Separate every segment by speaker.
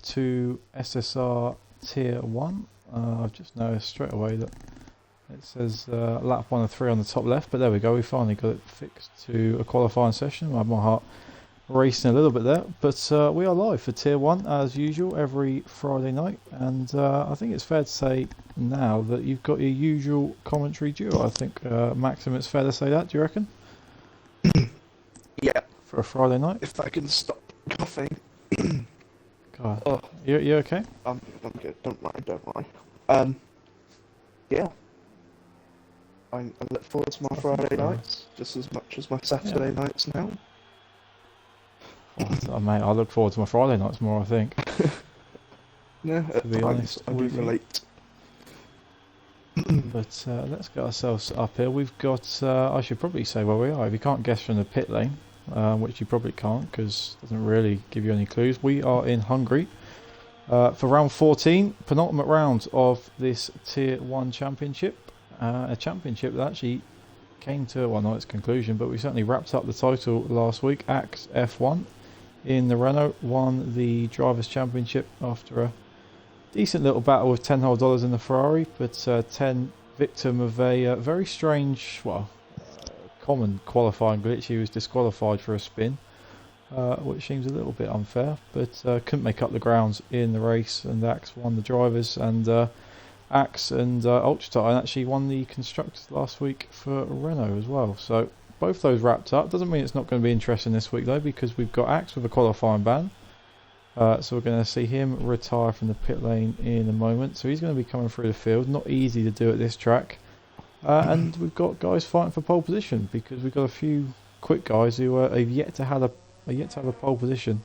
Speaker 1: to SSR Tier 1. I've just noticed straight away that it says lap 1 of 3 on the top left, but there we go, we finally got it fixed to a qualifying session. I had my heart racing a little bit there, but we are live for Tier 1 as usual every Friday night, and I think it's fair to say now that you've got your usual commentary duo. I think, Maxim, it's fair to say that, do you reckon?
Speaker 2: Yeah.
Speaker 1: For a Friday night?
Speaker 2: If I can stop coughing.
Speaker 1: God.
Speaker 2: Oh,
Speaker 1: You okay?
Speaker 2: I'm good, don't worry. Yeah. I look forward to my Friday nights just as much as my Saturday nights now.
Speaker 1: Oh, mate, I look forward to my Friday nights more, I think.
Speaker 2: Yeah,
Speaker 1: To be honest
Speaker 2: I do
Speaker 1: with you.
Speaker 2: relate.
Speaker 1: But let's get ourselves up here. We've got, I should probably say where we are. If you can't guess from the pit lane, which you probably can't because it doesn't really give you any clues, we are in Hungary for round 14, penultimate round of this Tier 1 championship. A championship that actually came to, well, not its conclusion, but we certainly wrapped up the title last week. Axe F1 in the Renault won the Drivers' Championship after a decent little battle with $10 whole in the Ferrari, but 10 victim of a very strange, well, common qualifying glitch. He was disqualified for a spin, which seems a little bit unfair, but couldn't make up the grounds in the race, and Axe won the Drivers, and Axe and Ultra actually won the Constructors last week for Renault as well. So both those wrapped up. Doesn't mean it's not going to be interesting this week though, because we've got Axe with a qualifying ban. So we're going to see him retire from the pit lane in a moment. So he's going to be coming through the field. Not easy to do at this track. And we've got guys fighting for pole position, because we've got a few quick guys who have yet to have a pole position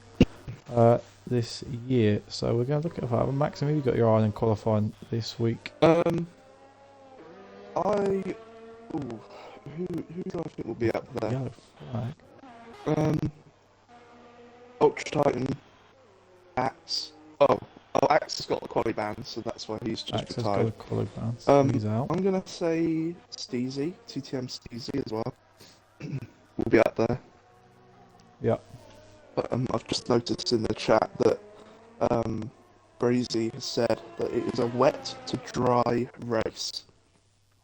Speaker 1: this year. So we're going to look at that. Maxim, have you got your eye on qualifying this week?
Speaker 2: Who do I think will be up there?
Speaker 1: Yellow flag.
Speaker 2: Ultra Titan, Axe. Oh, Axe has got a quali ban, so that's why he's just
Speaker 1: Axe has
Speaker 2: retired.
Speaker 1: got a quali ban, so he's out.
Speaker 2: I'm gonna say Steezy, TTM Steezy as well. Will be up there.
Speaker 1: Yeah.
Speaker 2: But I've just noticed in the chat that Breezy has said that it is a wet to dry race,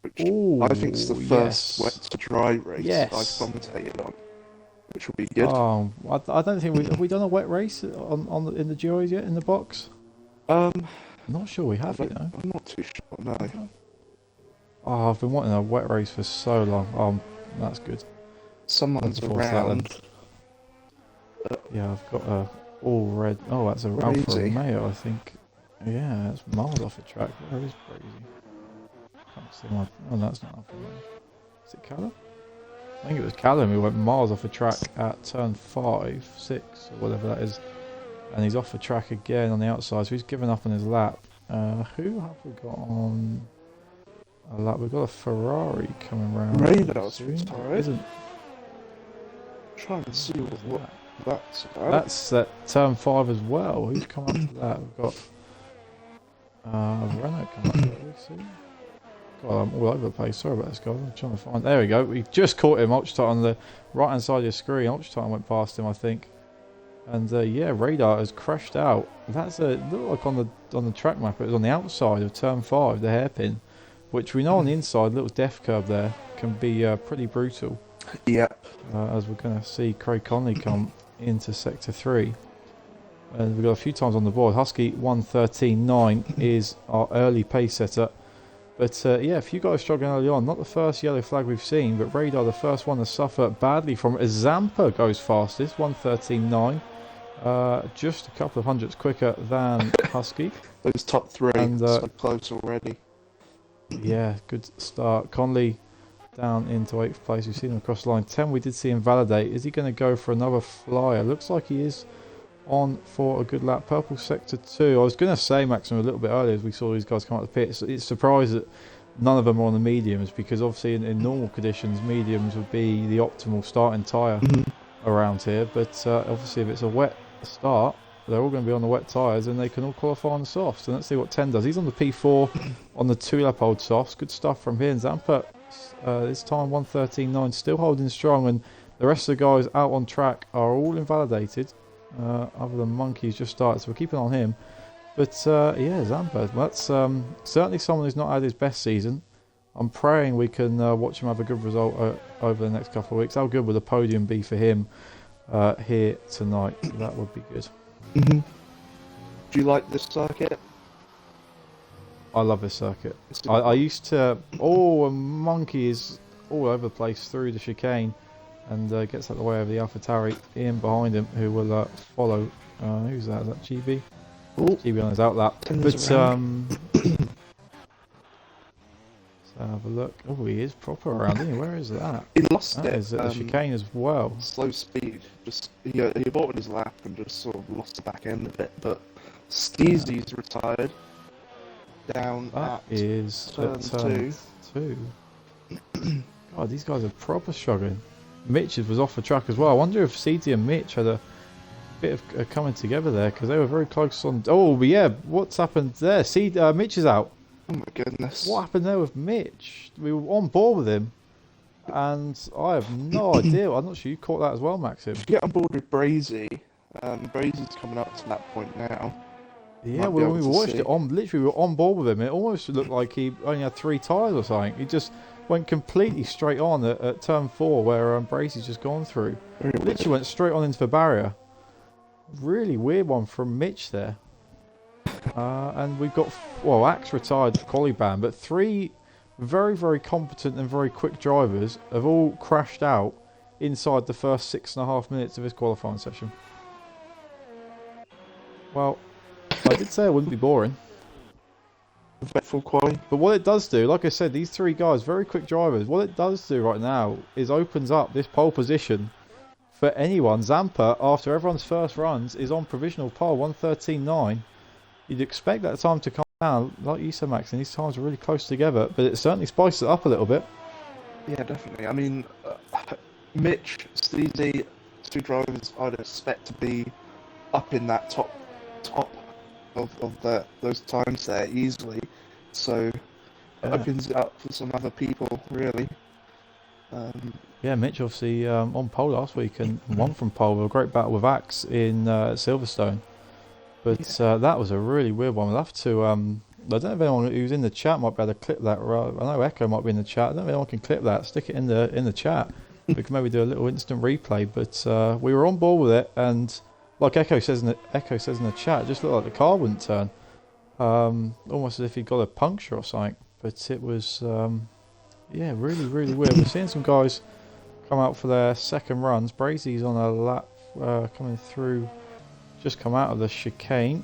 Speaker 2: which
Speaker 1: Ooh,
Speaker 2: I think is the first
Speaker 1: yes.
Speaker 2: wet to dry race
Speaker 1: Yes.
Speaker 2: I've commentated on, which will be good.
Speaker 1: Oh, I don't think have we done a wet race in the Duos yet in the box?
Speaker 2: I'm
Speaker 1: Not sure we have, you know.
Speaker 2: not too sure. No.
Speaker 1: Oh, I've been wanting a wet race for so long. That's good.
Speaker 2: Someone's
Speaker 1: Looking forward to that
Speaker 2: around.
Speaker 1: Yeah, I've got a all red. Oh, that's a Alfa
Speaker 2: Breezy.
Speaker 1: Romeo, I think. Yeah, it's miles off the track. Where is Breezy? Can't see my. Oh, no, that's not Alfa Romeo. Is it Callum? I think it was Callum who went miles off the track at turn 5, 6, or whatever that is. And he's off the track again on the outside, so he's given up on his lap. Who have we got on a lap? We've got a Ferrari coming round.
Speaker 2: Radar's
Speaker 1: soon.
Speaker 2: retired.
Speaker 1: Isn't
Speaker 2: Trying to see what that's about.
Speaker 1: That's at turn 5 as well. Who's come up to that? We've got Renault coming up really soon. God, I'm all over the place. Sorry about this, guys. I'm trying to find. There we go. We just caught him. Ultra on the right hand side of your screen. Ultra went past him, I think. And yeah, Radar has crashed out. That's a look like on the track map. It was on the outside of turn 5, the hairpin, which we know on the inside, little death curve there, can be pretty brutal.
Speaker 2: Yep.
Speaker 1: As we're going to see Craig Conley come into sector 3. And we've got a few times on the board. Husky 1:13.9 is our early pace setter. But yeah, a few guys struggling early on. Not the first yellow flag we've seen, but Radar the first one to suffer badly from it. Zampa goes fastest, 1:13.9. Just a couple of hundredths quicker than Husky.
Speaker 2: Those top three
Speaker 1: And,
Speaker 2: so close already.
Speaker 1: Yeah, good start. Conley down into 8th place. We've seen him across the line. 10, we did see him validate. Is he going to go for another flyer? Looks like he is on for a good lap. Purple sector 2. I was going to say, Maxim, a little bit earlier as we saw these guys come out of the pits. It's surprised that none of them are on the mediums, because obviously in normal conditions, mediums would be the optimal starting tyre around here. But obviously if it's a wet start, they're all going to be on the wet tyres and they can all qualify on the softs. And let's see what 10 does. He's on the P4 on the 2-lap old softs. Good stuff from him. Zampa, this time 1:13.9, still holding strong, and the rest of the guys out on track are all invalidated. Other than Monkey's just started, so we're keeping on him. But yeah, Zampa, that's certainly someone who's not had his best season. I'm praying we can watch him have a good result over the next couple of weeks. How good would a podium be for him here tonight? That would be good.
Speaker 2: Do you like this circuit?
Speaker 1: I love this circuit. I used to... Oh, a Monkey is all over the place through the chicane and gets out the way of the AlphaTauri. Ian behind him, who will follow. Who's that? Is that GB?
Speaker 2: Ooh.
Speaker 1: GB on his outlap. But let's have a look. Oh, he is proper around, isn't he? Where is that?
Speaker 2: He lost
Speaker 1: That
Speaker 2: it.
Speaker 1: is at the chicane as well.
Speaker 2: Slow speed. Just he aborted his lap and just sort of lost the back end of it. But Skeezy's retired. Down
Speaker 1: That
Speaker 2: at
Speaker 1: is
Speaker 2: turn
Speaker 1: at turn 2. God, these guys are proper struggling. Mitch was off the track as well. I wonder if CD and Mitch had a bit of coming together there, because they were very close on... Oh, but yeah, what's happened there? Mitch is out.
Speaker 2: Oh my goodness.
Speaker 1: What happened there with Mitch? We were on board with him, and I have no idea. I'm not sure you caught that as well, Maxim.
Speaker 2: Get on board with Brazy. Brazy's coming up to that point now.
Speaker 1: Yeah, when we watched it, literally we were on board with him. It almost looked like he only had 3 tyres or something. He just went completely straight on at turn 4, where Brazy's just gone through. Literally went straight on into the barrier. Really weird one from Mitch there. And we've got, well, Axe retired quali ban, but 3 very, very competent and very quick drivers have all crashed out inside the first 6.5 minutes of this qualifying session. Well, I did say it wouldn't be boring.
Speaker 2: Full quali.
Speaker 1: But what it does do, like I said, these 3 guys, very quick drivers, what it does do right now is opens up this pole position for anyone. Zampa, after everyone's first runs, is on provisional pole, 1:13.9. You'd expect that time to come down, like you said, Max, and these times are really close together, but it certainly spices it up a little bit.
Speaker 2: Yeah, definitely. I mean, Mitch, Steezy, 2 drivers I'd expect to be up in that top of those times there easily. So it opens it up for some other people, really.
Speaker 1: Yeah, Mitch obviously on pole last week and won from pole with a great battle with Axe in Silverstone. But that was a really weird one. We'll have to... I don't know if anyone who's in the chat might be able to clip that. I know Echo might be in the chat. I don't know if anyone can clip that. Stick it in the chat. We can maybe do a little instant replay. But we were on board with it, and like Echo says in the chat, it just looked like the car wouldn't turn. Almost as if he'd got a puncture or something. But it was, yeah, really, really weird. We're seeing some guys come out for their second runs. Brazy's on a lap coming through, just come out of the chicane.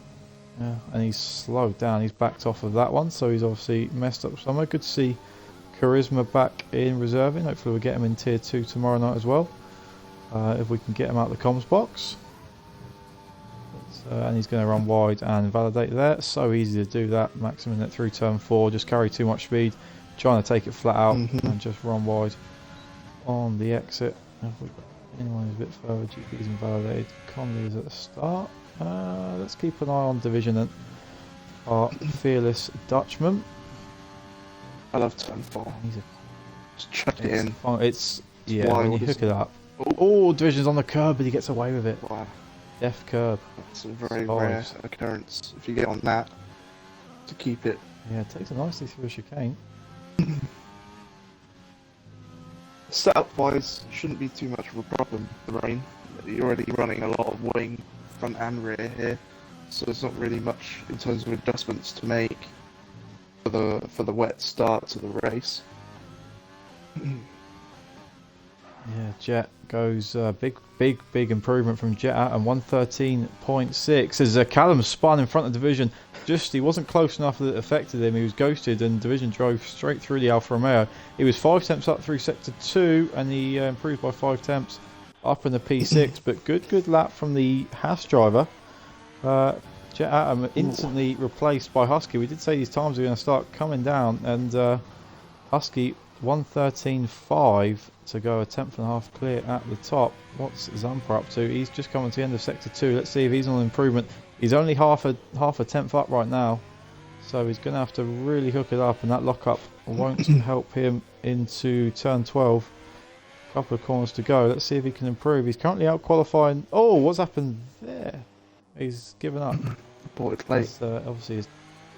Speaker 1: And he's slowed down. He's backed off of that one, so he's obviously messed up somewhere. Good to see Charisma back in reserving. Hopefully we'll get him in tier 2 tomorrow night as well, if we can get him out of the comms box. And he's going to run wide and validate there. So easy to do that. Maximum at through turn 4. Just carry too much speed, trying to take it flat out and just run wide on the exit. If we've got anyone who's a bit further, GP's invalidated. Conley's at the start. Let's keep an eye on Division and our fearless Dutchman.
Speaker 2: I love turn 4. Just chuck it in.
Speaker 1: It's yeah, when you hook it up. Oh, Division's on the curb, but he gets away with it.
Speaker 2: Wow.
Speaker 1: Deft curb.
Speaker 2: It's a very rare occurrence if you get on that to keep it.
Speaker 1: Yeah, it takes it nicely through a chicane.
Speaker 2: Setup wise, shouldn't be too much of a problem. The rain. You're already running a lot of wing, front and rear here, so there's not really much in terms of adjustments to make for the wet start to the race.
Speaker 1: Yeah, Jet goes big improvement from Jet out and 113.6 as Callum spun in front of Division. Just he wasn't close enough that it affected him. He was ghosted and Division drove straight through the Alfa Romeo. He was 5 temps up through sector 2 and he improved by 5 temps up in the P6. But good lap from the Haas driver. Jet Atom instantly replaced by Husky. We did say these times are going to start coming down, and Husky 113.5 to go a tenth and a half clear at the top. What's Zampa up to? He's just coming to the end of sector 2. Let's see if he's on improvement. He's only half a tenth up right now, so he's going to have to really hook it up, and that lock up won't help him into turn 12. Couple of corners to go. Let's see if he can improve. He's currently out qualifying. Oh, what's happened there? He's given up.
Speaker 2: Aborted late.
Speaker 1: Obviously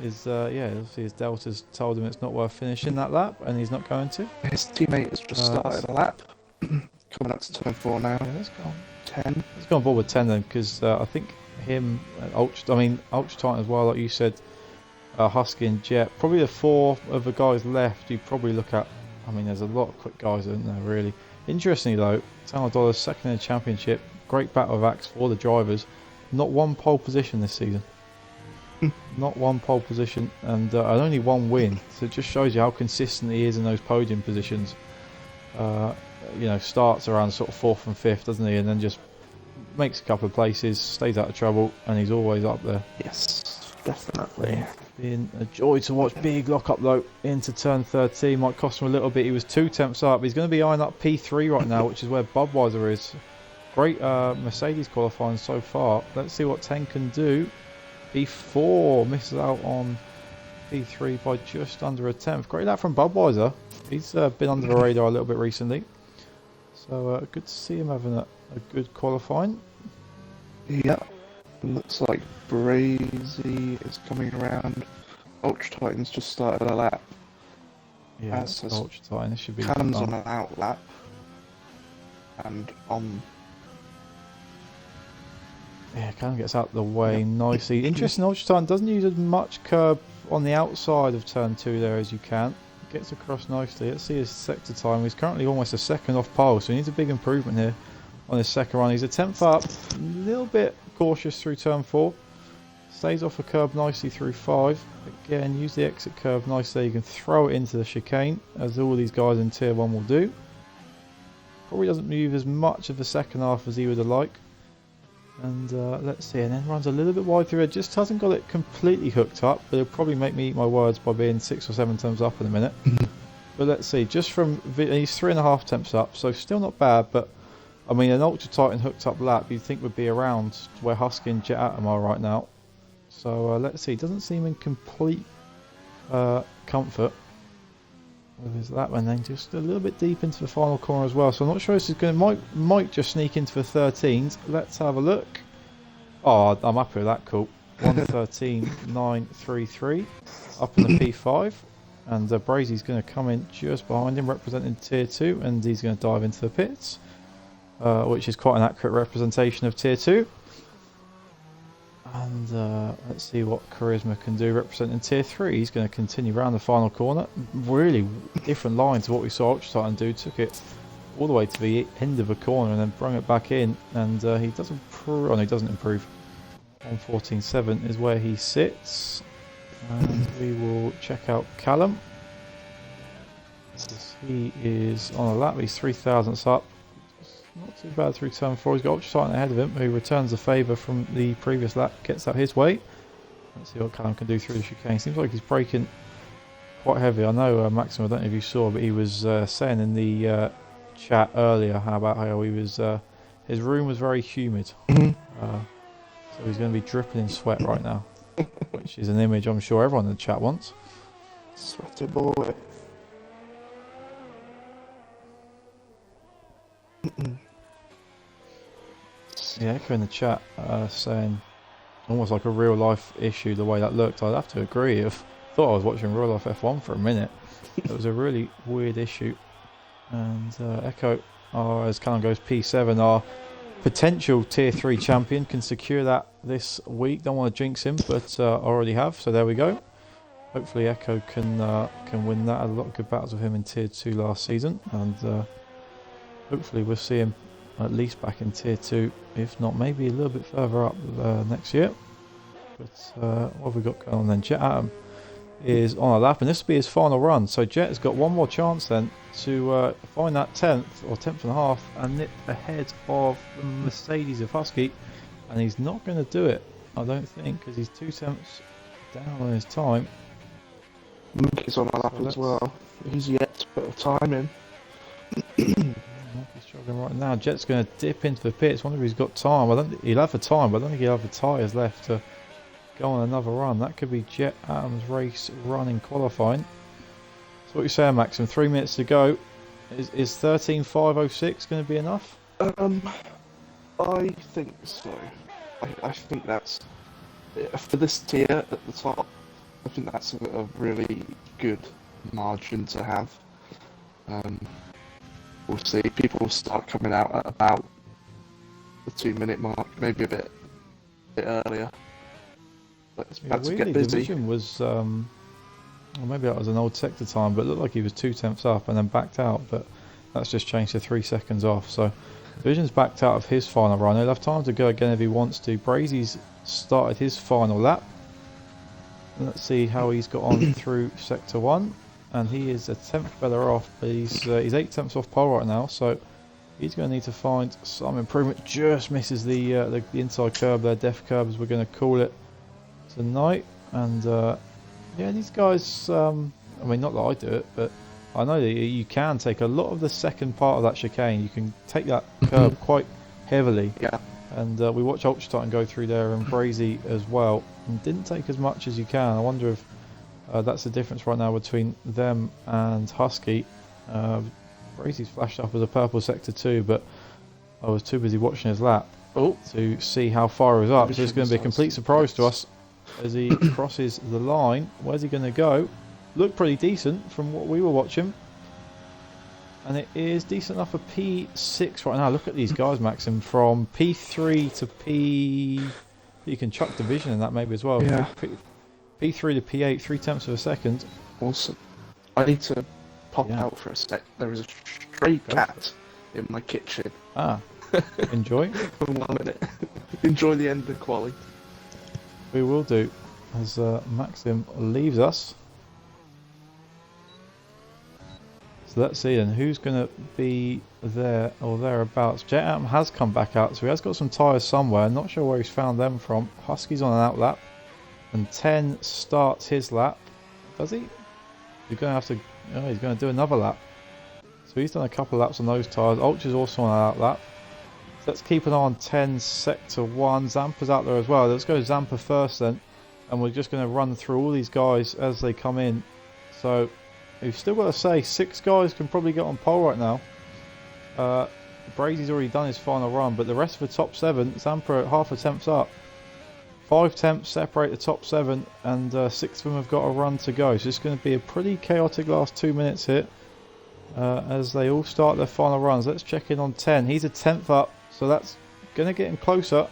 Speaker 1: obviously his delta's told him it's not worth finishing that lap, and he's not going to.
Speaker 2: His teammate has just started a lap. Coming up to turn 4 now.
Speaker 1: Yeah, let's go on.
Speaker 2: 10.
Speaker 1: Let's go on board with 10 then, because I think him, Ultra Titan as well, like you said, Husky and Jet, probably the 4 of the guys left you probably look at. I mean, there's a lot of quick guys, isn't there, really? Interestingly though, $10 second in the championship, great battle of acts for the drivers. Not one pole position this season. Not one pole position, and only one win. So it just shows you how consistent he is in those podium positions. Starts around sort of 4th and 5th, doesn't he? And then just makes a couple of places, stays out of trouble, and he's always up there.
Speaker 2: Yes, definitely.
Speaker 1: Been a joy to watch. Big lock up though into turn 13. Might cost him a little bit. He was 2 tenths up. He's going to be eyeing up P3 right now, which is where Budweiser is. Great Mercedes qualifying so far. Let's see what 10 can do. P4 misses out on P3 by just under a tenth. Great lap from Budweiser. He's been under the radar a little bit recently. So good to see him having a good qualifying.
Speaker 2: Yeah. Looks like Brazy is coming around. Ultra Titan's just started a lap.
Speaker 1: Yeah, that's Ultra Titan. This should be
Speaker 2: Callum's
Speaker 1: fun.
Speaker 2: on an out lap. And on.
Speaker 1: Yeah, Callum gets out the way nicely. Interesting, Ultra Titan doesn't use as much curb on the outside of turn 2 there as you can. Gets across nicely. Let's see his sector time. He's currently almost a second off pole, so he needs a big improvement here on his second run. He's a tenth up, a little bit cautious through turn 4. Stays off a curb nicely through 5. Again, use the exit curve nicely. You can throw it into the chicane, as all these guys in tier 1 will do. Probably doesn't move as much of the second half as he would have liked. And let's see, and then runs a little bit wide through it. Just hasn't got it completely hooked up, but it'll probably make me eat my words by being 6 or 7 times up in a minute. But let's see, just from he's 3.5 temps up, so still not bad. But I mean, an Ultra Titan hooked up lap you'd think would be around where Husky and Jet Atom are right now. So let's see, doesn't seem in complete comfort with his lap, and then just a little bit deep into the final corner as well. So I'm not sure this is going to might just sneak into the 13s. Let's have a look. Oh, I'm happy with that. Cool. 1:13.933 up in the P5, and Brazy's going to come in just behind him, representing tier 2, and he's going to dive into the pits, which is quite an accurate representation of tier 2. And let's see what Charisma can do representing tier 3. He's going to continue around the final corner. Really different line to what we saw Ultra Titan do. Took it all the way to the end of the corner and then brought it back in. And he doesn't improve. Oh, no, he doesn't improve. 1:14.7 is where he sits. And we will check out Callum. He is on a lap. He's 3 thousandths up. Not too bad through turn 4. He's got Ultra Titan ahead of him, who returns the favour from the previous lap, gets that his way. Let's see what Callum can do through the chicane. Seems like he's braking quite heavy. I know, Maxim, I don't know if you saw, but he was saying in the chat earlier about how he was, his room was very humid. So he's going to be dripping in sweat right now, which is an image I'm sure everyone in the chat wants.
Speaker 2: Sweaty boy.
Speaker 1: Yeah, Echo in the chat saying almost like a real life issue the way that looked. I'd have to agree. I thought I was watching real life F1 for a minute. It was a really weird issue. And Echo, as Callum goes P7, our potential tier 3 champion, can secure that this week. Don't want to jinx him, but already have. So there we go. Hopefully Echo can win that. A lot of good battles with him in tier 2 last season, and hopefully we'll see him at least back in tier 2, if not maybe a little bit further up next year. But what have we got going on then? Jet Atom is on a lap, and this will be his final run. So Jet has got one more chance then to find that 10th or 10th and a half and nip ahead of the Mercedes of Husky, and he's not going to do it, I don't think, because he's 2 tenths down on his time.
Speaker 2: Monkey's on a lap as well. He's yet to put a time in.
Speaker 1: He's struggling right now. Jet's going to dip into the pits. Wonder if he's got time. He'll have the time, but I don't think he'll have the tyres left to go on another run. That could be Jet Atom's race run in qualifying. So what you're saying, Maxim? 3 minutes to go. Is 13.506 going to be enough?
Speaker 2: Um, I think so. I think that's for this tier at the top. I think that's a really good margin to have. Um, we'll see. People will start coming out at about the 2 minute mark, maybe a bit earlier. But it's
Speaker 1: Yeah,
Speaker 2: about to
Speaker 1: weirdly,
Speaker 2: get busy.
Speaker 1: Division was, or maybe that was an old sector time, but it looked like he was 2 tenths up and then backed out. But that's just changed to 3 seconds off. So Division's backed out of his final run. He'll have time to go again if he wants to. Brazy's started his final lap. Let's see how he's got on through sector 1. And he is a tenth better off, but he's 8 tenths off pole right now. So he's going to need to find some improvement. Just misses the inside curb there, death curb as we're going to call it tonight. And yeah, these guys, I mean, not that I do it, but I know that you can take a lot of the second part of that chicane. You can take that curb quite heavily.
Speaker 2: Yeah.
Speaker 1: And we watched Ultra Titan go through there and Brazy as well. And didn't take as much as you can. I wonder if that's the difference right now between them and Husky. Brazy's flashed up as a purple sector 2, but I was too busy watching his lap to see how far he was up. So it's going to be a complete surprise to us as he crosses the line. Where's he going to go? Looked pretty decent from what we were watching. And it is decent enough for P6 right now. Look at these guys, Maxim, from P3 to P... You can chuck division in that maybe as well.
Speaker 2: Yeah.
Speaker 1: P3 to P8, 3 tenths of a second.
Speaker 2: Awesome. I need to pop out for a sec. There is a stray cat in my kitchen.
Speaker 1: Ah, enjoy.
Speaker 2: For 1 minute. Enjoy the end of the quali.
Speaker 1: We will do as Maxim leaves us. So let's see then, who's going to be there or thereabouts. Jet Atom has come back out, so he has got some tyres somewhere. Not sure where he's found them from. Husky's on an out lap. And 10 starts his lap. Does he? He's going to have to... Oh, he's going to do another lap. So he's done a couple of laps on those tyres. Ultra's also on an out lap. So let's keep an eye on 10 sector 1. Zampa's out there as well. Let's go Zampa first then. And we're just going to run through all these guys as they come in. So... We've still got to say 6 guys can probably get on pole right now. Brazy's already done his final run, but the rest of the top 7, Zampa at half a tenth up. 5 tenths separate the top 7, and 6 of them have got a run to go. So it's going to be a pretty chaotic last 2 minutes here as they all start their final runs. Let's check in on 10. He's a tenth up, so that's going to get him closer.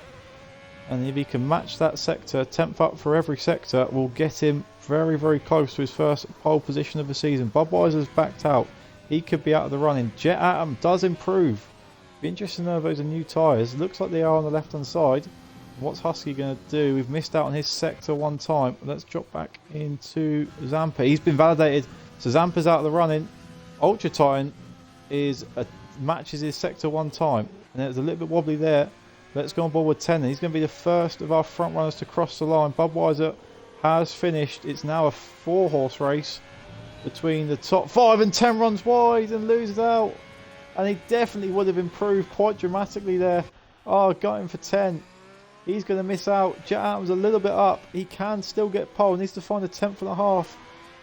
Speaker 1: And if he can match that sector, 10th up for every sector, will get him very, very close to his first pole position of the season. Budweiser's backed out. He could be out of the running. Jet Atom does improve. Be interesting to know if those are new tyres. Looks like they are on the left-hand side. What's Husky going to do? We've missed out on his sector one time. Let's drop back into Zampa. He's been validated. So Zampa's out of the running. Ultra Titan matches his sector one time. And it was a little bit wobbly there. Let's go on board with 10. He's going to be the first of our front runners to cross the line. Budweiser has finished. It's now a 4-horse race between the top 5, and 10 runs wide and loses out. And he definitely would have improved quite dramatically there. Oh, got him for 10. He's going to miss out. Jet Atom's a little bit up. He can still get pole. Needs to find a 10th and a half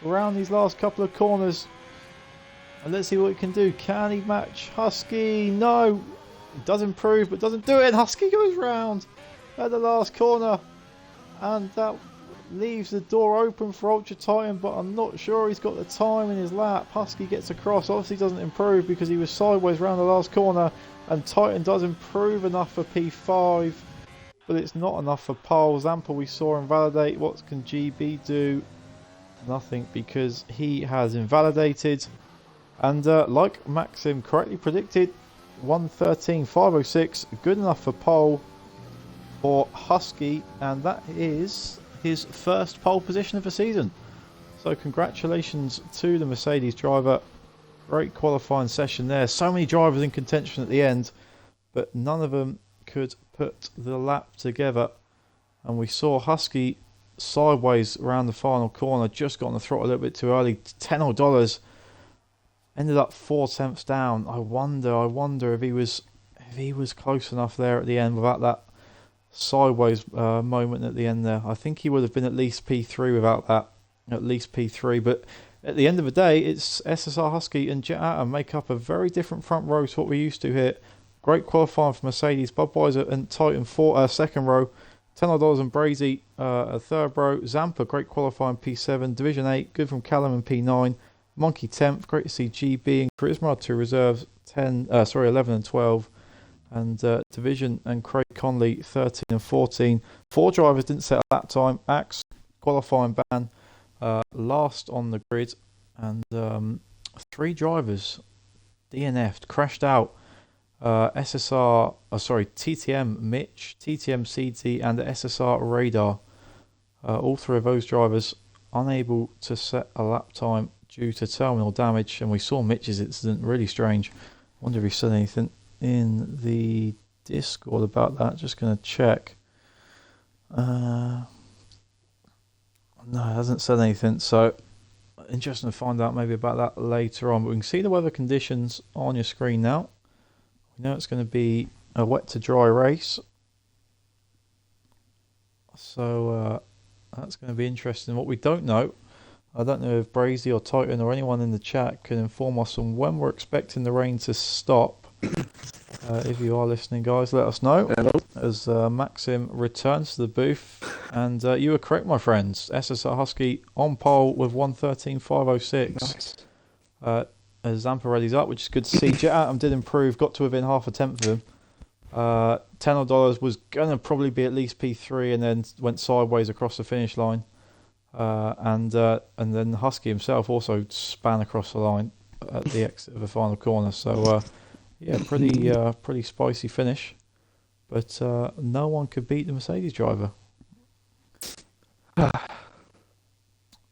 Speaker 1: around these last couple of corners. And let's see what he can do. Can he match Husky? No. It does improve, but doesn't do it. And Husky goes round at the last corner. And that leaves the door open for Ultra Titan, but I'm not sure he's got the time in his lap. Husky gets across. Obviously doesn't improve because he was sideways round the last corner. And Titan does improve enough for P5, but it's not enough for pole. Zampa we saw invalidate. What can GB do? Nothing, because he has invalidated. And like Maxim correctly predicted, 1:13.506, good enough for pole for Husky, and that is his first pole position of the season. So congratulations to the Mercedes driver. Great qualifying session there. So many drivers in contention at the end, but none of them could put the lap together. And we saw Husky sideways around the final corner, just got on the throttle a little bit too early. $10 ended up 4 tenths down. I wonder if he was close enough there at the end without that sideways moment at the end there. I think he would have been at least P3 without that, at least P3. But at the end of the day, it's SSR Husky and Jet Atom make up a very different front row to what we used to here. Great qualifying for Mercedes, Budweiser and Titan second row. $10 and Brazy, a third row. Zampa, great qualifying P7. Division 8, good from Callum and P9. Monkey 10th, great to see GB and Charisma to reserves 11 and 12. And Division and Craig Conley 13 and 14. 4 drivers didn't set a lap time. Axe, qualifying ban, last on the grid. And 3 drivers DNF'd, crashed out. TTM Mitch, TTM CD, and the SSR Radar. All 3 of those drivers unable to set a lap time due to terminal damage, and we saw Mitch's incident. Really strange. Wonder if he said anything in the Discord about that. Just going to check. No, it hasn't said anything. So interesting to find out maybe about that later on. But we can see the weather conditions on your screen now. We know it's going to be a wet to dry race, so that's going to be interesting. What we don't know, I don't know if Brazy or Titan or anyone in the chat can inform us on when we're expecting the rain to stop. If you are listening, guys, let us know.
Speaker 2: Hello.
Speaker 1: As Maxim returns to the booth. And you were correct, my friends. SSR Husky on pole with 1:13.506.
Speaker 2: Nice.
Speaker 1: As Zampa ready's up, which is good to see. Jet Atom did improve, got to within half a tenth of him. $10 was going to probably be at least P3 and then went sideways across the finish line. And then Husky himself also span across the line at the exit of the final corner. So, yeah, pretty spicy finish. But no one could beat the Mercedes driver.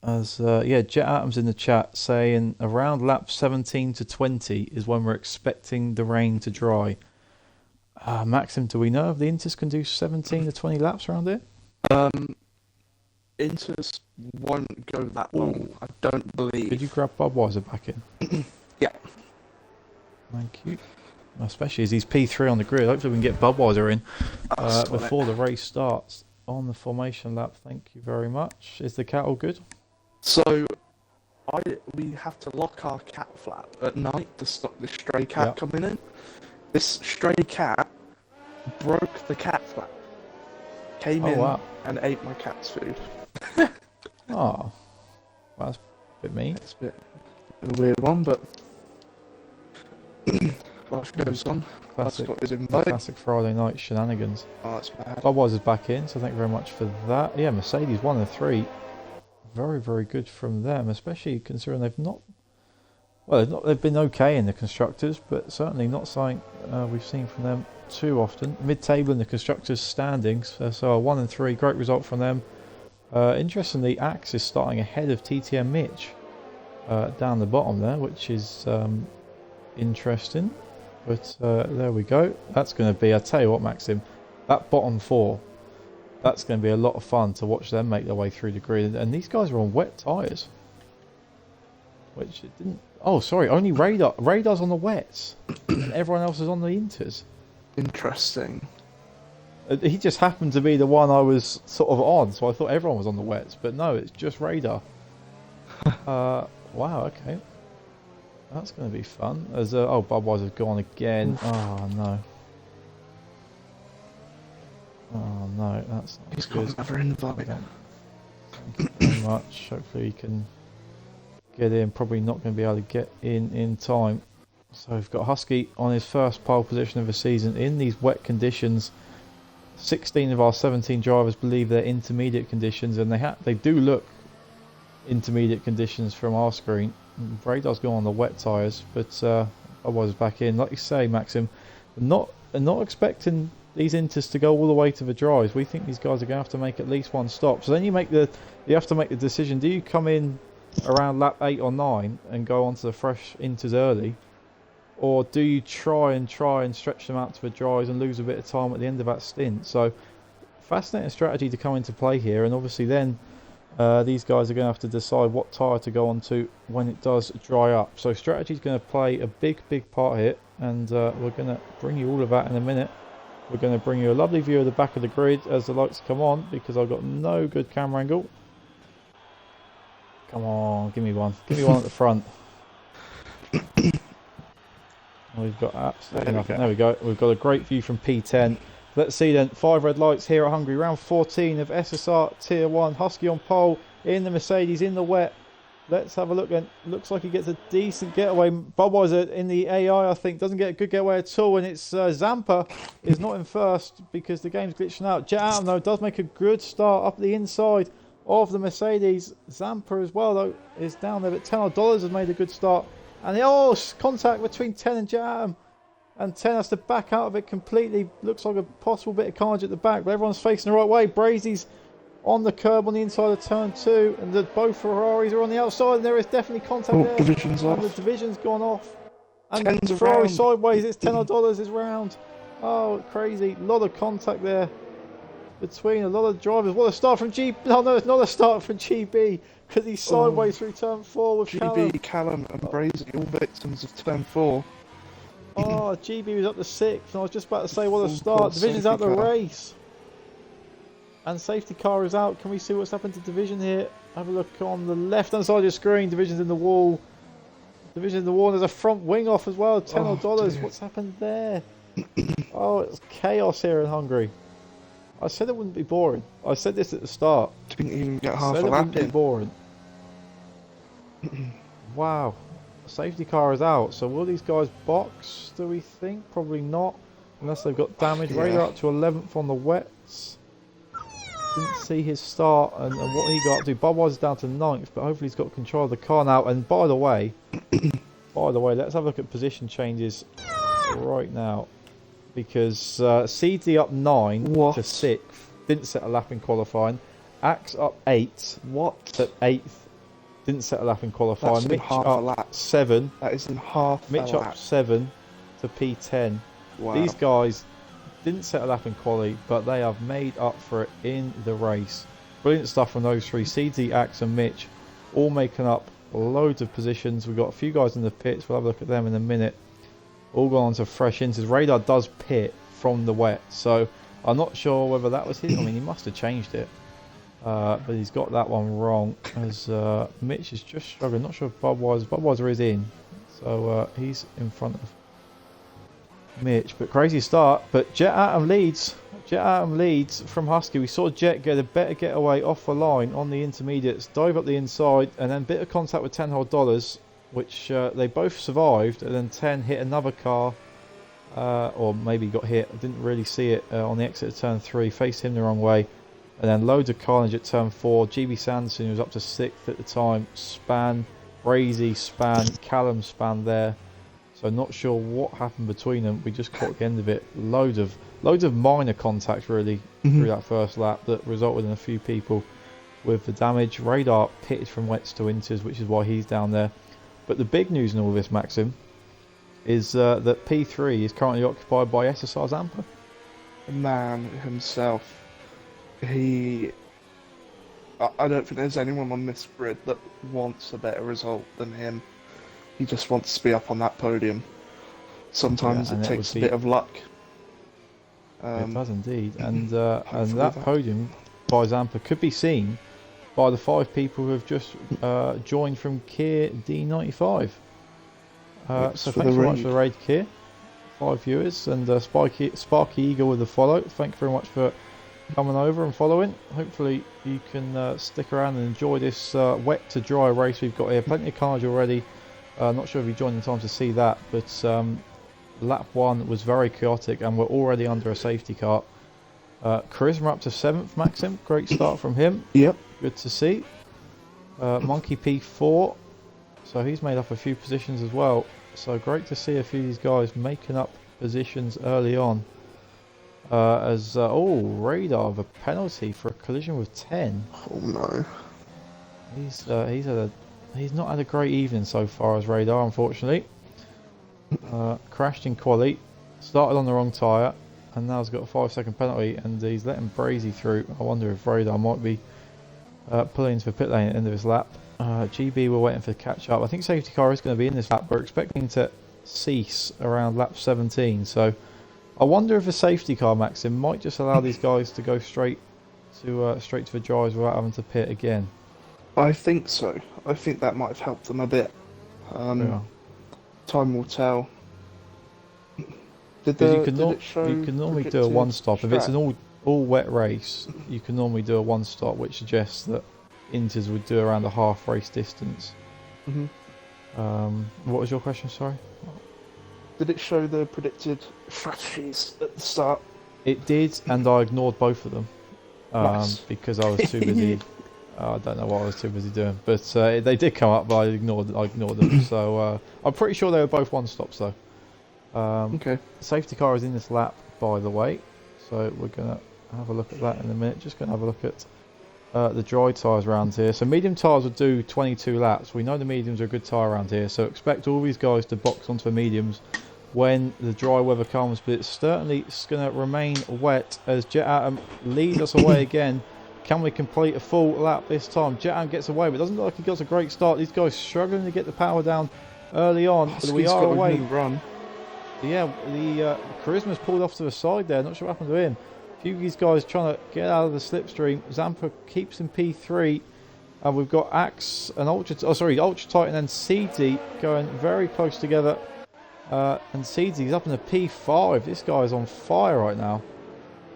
Speaker 1: As Jet Atom's in the chat saying around lap 17 to 20 is when we're expecting the rain to dry. Maxim, do we know if the Inters can do 17 to 20 laps around here?
Speaker 2: Inters won't go that long, I don't believe.
Speaker 1: Could you grab Budweiser back in?
Speaker 2: Yeah.
Speaker 1: Thank you. Especially as he's P3 on the grid. Hopefully we can get Budweiser in before the race starts on the formation lap. Thank you very much. Is the cat all good?
Speaker 2: So, we have to lock our cat flap at night to stop this stray cat coming in. This stray cat broke the cat flap, came in and ate my cat's food.
Speaker 1: Oh, well, that's a bit mean.
Speaker 2: It's a weird one, but life goes on.
Speaker 1: Classic,
Speaker 2: Got his invite.
Speaker 1: classic Friday night shenanigans.
Speaker 2: Oh, that's bad.
Speaker 1: Budweiser's back in, so thank you very much for that. Yeah, Mercedes 1 and 3. Very, very good from them, especially considering they've been okay in the constructors, but certainly not something we've seen from them too often. Mid-table in the constructors standings, so 1 and 3, great result from them. Interestingly, Axe is starting ahead of TTM Mitch down the bottom there, which is interesting. But there we go. That's going to be, I tell you what, Maxim, that bottom 4. That's going to be a lot of fun to watch them make their way through the grid. And these guys are on wet tyres. Which it didn't... Oh, sorry, only Radar's on the wets. And everyone else is on the Inters.
Speaker 2: Interesting.
Speaker 1: He just happened to be the one I was sort of on, so I thought everyone was on the wets. But no, it's just Radar. Wow, okay. That's going to be fun. As Budweiser's gone again. Oof. Oh, no. Oh no, that's not
Speaker 2: He's
Speaker 1: good.
Speaker 2: got another invite.
Speaker 1: Thank you very much. Hopefully he can get in. Probably not going to be able to get in time. So we've got Husky on his first pole position of the season in these wet conditions. 16 of our 17 drivers believe they're intermediate conditions, and they do look intermediate conditions from our screen. Radar's gone on the wet tyres, but I was back in. Like you say, Maxim, not expecting these Inters to go all the way to the dries. We think these guys are going to have to make at least one stop. So then you have to make the decision. Do you come in around lap 8 or 9 and go onto the fresh Inters early, or do you try and stretch them out to the dries and lose a bit of time at the end of that stint? So fascinating strategy to come into play here, and obviously then these guys are going to have to decide what tyre to go onto when it does dry up. So strategy is going to play a big part here, and we're going to bring you all of that in a minute. We're going to bring you a lovely view of the back of the grid as the lights come on, because I've got no good camera angle. Come on, give me one. Give me one at the front. We've got absolutely nothing. There we go. We've got a great view from P10. Let's see then. 5 red lights here at Hungary. Round 14 of SSR Tier 1. Husky on pole in the Mercedes in the wet. Let's have a look. And looks like he gets a decent getaway. Budweiser in the AI, I think, doesn't get a good getaway at all. And it's Zampa is not in first because the game's glitching out. Jet Atom, though, does make a good start up the inside of the Mercedes. Zampa as well, though, is down there. But $10 has made a good start. And contact between 10 and Jet Atom. And 10 has to back out of it completely. Looks like a possible bit of carnage at the back. But everyone's facing the right way. Brazy's on the curb on the inside of turn 2. And both Ferraris are on the outside. And there is definitely contact there.
Speaker 2: Division's
Speaker 1: and
Speaker 2: off.
Speaker 1: the division's gone off. And
Speaker 2: Ten's
Speaker 1: Ferrari
Speaker 2: around.
Speaker 1: sideways. It's $10 is round. Oh, crazy. A lot of contact there between a lot of drivers. What a start from GB. No, it's not a start from GB. Because he's sideways through turn 4 with
Speaker 2: GB, Callum and Brazy, all victims of turn 4.
Speaker 1: Oh, GB was up to 6th. And I was just about to say, what a start. Division's out the race. And safety car is out. Can we see what's happened to Division here? Have a look on the left-hand side of your screen. Division's in the wall. Division's in the wall. There's a front wing off as well. $10. What's happened there? Oh, it's chaos here in Hungary. I said it wouldn't be boring. I said this at the start.
Speaker 2: Didn't even get half a
Speaker 1: Said it
Speaker 2: lap
Speaker 1: wouldn't be
Speaker 2: in.
Speaker 1: boring. Wow. The safety car is out. So will these guys box, do we think? Probably not. Unless they've got damage.
Speaker 2: Yeah.
Speaker 1: Radar up to 11th on the wets. Didn't see his start and what he got up to. Budweiser's down to 9th, but hopefully he's got control of the car now. And by the way, let's have a look at position changes right now. Because CD up 9 to 6th. Didn't set a lap in qualifying. Axe up 8.
Speaker 2: What?
Speaker 1: At 8th. Didn't set a lap in qualifying.
Speaker 2: That's in
Speaker 1: Mitch
Speaker 2: half a
Speaker 1: up
Speaker 2: lap.
Speaker 1: 7.
Speaker 2: That is in half
Speaker 1: Mitch
Speaker 2: a
Speaker 1: up
Speaker 2: lap.
Speaker 1: 7 to P10.
Speaker 2: Wow.
Speaker 1: These guys didn't set a lap in quali, but they have made up for it in the race. Brilliant stuff from those three. CD, Axe and Mitch all making up loads of positions. We've got a few guys in the pits. We'll have a look at them in a minute. All gone on to fresh inters. Radar does pit from the wet, so I'm not sure whether that was his. I mean, he must have changed it. But he's got that one wrong, as Mitch is just struggling. Not sure if Budweiser is in, so he's in front of Mitch. But crazy start. But Jet Atom leads. Jet Atom leads from Husky. We saw Jet get a better getaway off the line on the intermediates, dive up the inside, and then bit of contact with $10, which they both survived. And then 10 hit another car, or maybe got hit. I didn't really see it on the exit of turn 3. Faced him the wrong way. And then loads of carnage at turn 4. GB Sanderson, who was up to 6th at the time, span. Brazy span. Callum span there. So not sure what happened between them. We just caught the end of it. Loads of minor contacts really through that first lap that resulted in a few people with the damage. Radar pitted from wets to inters, which is why he's down there. But the big news in all this, Maxim, is that P3 is currently occupied by SSR Zampa.
Speaker 2: The man himself. I don't think there's anyone on this grid that wants a better result than him. He just wants to be up on that podium. Sometimes it takes a bit of luck.
Speaker 1: It does indeed, and that podium by Zampa could be seen by the 5 people who have just joined from Kier D95. So thanks very much for the raid, Kier. 5 viewers, and Sparky Eagle with the follow. Thank you very much for coming over and following. Hopefully you can stick around and enjoy this wet to dry race we've got here. Plenty of carnage already. Not sure if you joined in time to see that, but lap 1 was very chaotic and we're already under a safety car. Charisma up to 7th, Maxim. Great start from him.
Speaker 2: Yep.
Speaker 1: Good to see. Monkey P4. So he's made up a few positions as well. So great to see a few of these guys making up positions early on. Radar with a penalty for a collision with 10.
Speaker 2: Oh no.
Speaker 1: He's not had a great evening so far as Radar, unfortunately. Crashed in quali, started on the wrong tyre, and now has got a 5-second penalty, and he's letting Brazy through. I wonder if Radar might be pulling into the pit lane at the end of his lap. GB, we're waiting for the catch up. I think safety car is going to be in this lap. We're expecting to cease around lap 17, so I wonder if a safety car, Maxim, might just allow these guys to go straight to the drives without having to pit again.
Speaker 2: I think so. I think that might have helped them a bit.
Speaker 1: Yeah.
Speaker 2: Time will tell.
Speaker 1: Because
Speaker 2: Did it
Speaker 1: you
Speaker 2: show
Speaker 1: can normally do a
Speaker 2: predicted
Speaker 1: one stop if it's
Speaker 2: strat?
Speaker 1: an all wet race. You can normally do a one stop, which suggests that Inters would do around a half race distance.
Speaker 2: Hmm.
Speaker 1: What was your question? Sorry.
Speaker 2: Did it show the predicted strategies at the start?
Speaker 1: It did, and I ignored both of them
Speaker 2: Nice.
Speaker 1: because I was too busy. I don't know what I was too busy doing, but they did come up, but I ignored them. So I'm pretty sure they were both one stops though.
Speaker 2: Okay.
Speaker 1: Safety car is in this lap, by the way, so we're gonna have a look at that in a minute. Just gonna have a look at the dry tyres around here. So medium tyres would do 22 laps. We know the mediums are a good tyre around here, so expect all these guys to box onto the mediums when the dry weather comes. But it's certainly going to remain wet as Jet Atom leads us away again. Can we complete a full lap this time? Jet Atom gets away, but it doesn't look like he got a great start. These guys struggling to get the power down early on, but we
Speaker 2: Husky's
Speaker 1: are
Speaker 2: got a
Speaker 1: away.
Speaker 2: new run.
Speaker 1: Yeah, the Charisma's pulled off to the side there. Not sure what happened to him. A few of these guys trying to get out of the slipstream. Zampa keeps in P3. And we've got Axe and Ultra Titan and Seedsy going very close together. And Seedsy's up in the P5. This guy's on fire right now.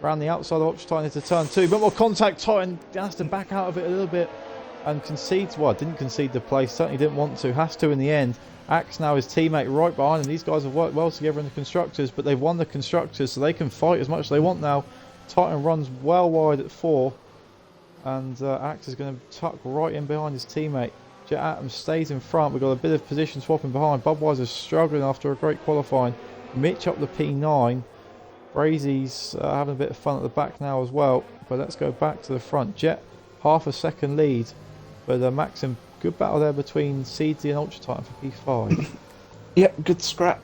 Speaker 1: Around the outside of Ultra Titan into turn 2. But more contact. Titan has to back out of it a little bit. And concedes, well, didn't concede the place. Certainly didn't want to. Has to in the end. Axe now his teammate right behind him. These guys have worked well together in the Constructors, but they've won the Constructors, so they can fight as much as they want now. Titan runs well wide at 4, and Axe is going to tuck right in behind his teammate. Jet Atom stays in front. We've got a bit of position swapping behind. Budweiser's struggling after a great qualifying. Mitch up the P9. Brazy's having a bit of fun at the back now as well, but let's go back to the front. Jet half a second lead, but Maxim. Good battle there between Seedsy and Ultra Titan for P5.
Speaker 2: Yeah, good scrap.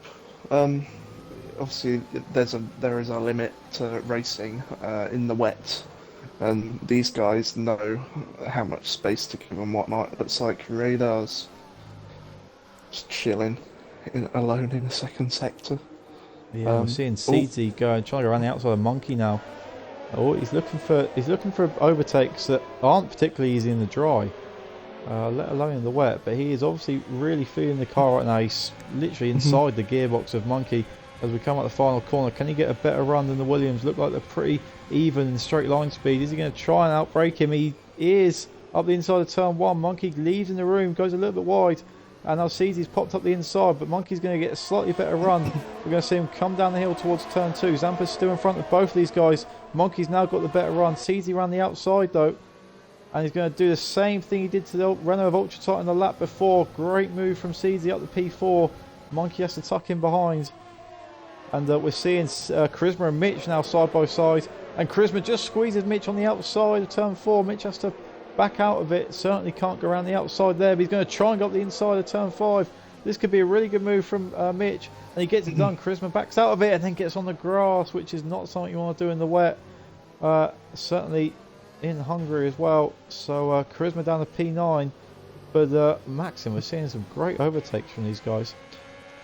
Speaker 2: Obviously, there is a limit to racing in the wet, and these guys know how much space to give and whatnot. It looks like Radar's just chilling alone in the second sector.
Speaker 1: Yeah, we're seeing Seedsy trying to go around the outside of Monkey now. Oh, he's looking for overtakes that aren't particularly easy in the dry. Let alone in the wet, but he is obviously really feeling the car right now. He's literally inside the gearbox of Monkey as we come up the final corner. Can he get a better run than the Williams? Look like they're pretty even in straight line speed. Is he going to try and outbrake him? He is up the inside of turn 1. Monkey leaves in the room, goes a little bit wide, and now Seesy's popped up the inside, but Monkey's going to get a slightly better run. We're going to see him come down the hill towards turn 2. Zampa's still in front of both of these guys. Monkey's now got the better run. Seedsy ran the outside though. And he's going to do the same thing he did to the Renault of Ultra Titan the lap before. Great move from Seedsy up the P4. Monkey has to tuck in behind. And we're seeing Charisma and Mitch now side by side. And Charisma just squeezes Mitch on the outside of turn 4. Mitch has to back out of it. Certainly can't go around the outside there. But he's going to try and go up the inside of turn 5. This could be a really good move from Mitch. And he gets it done. Charisma backs out of it and then gets on the grass, which is not something you want to do in the wet. Certainly in Hungary as well. So Charisma down to P9, but Maxim, we're seeing some great overtakes from these guys.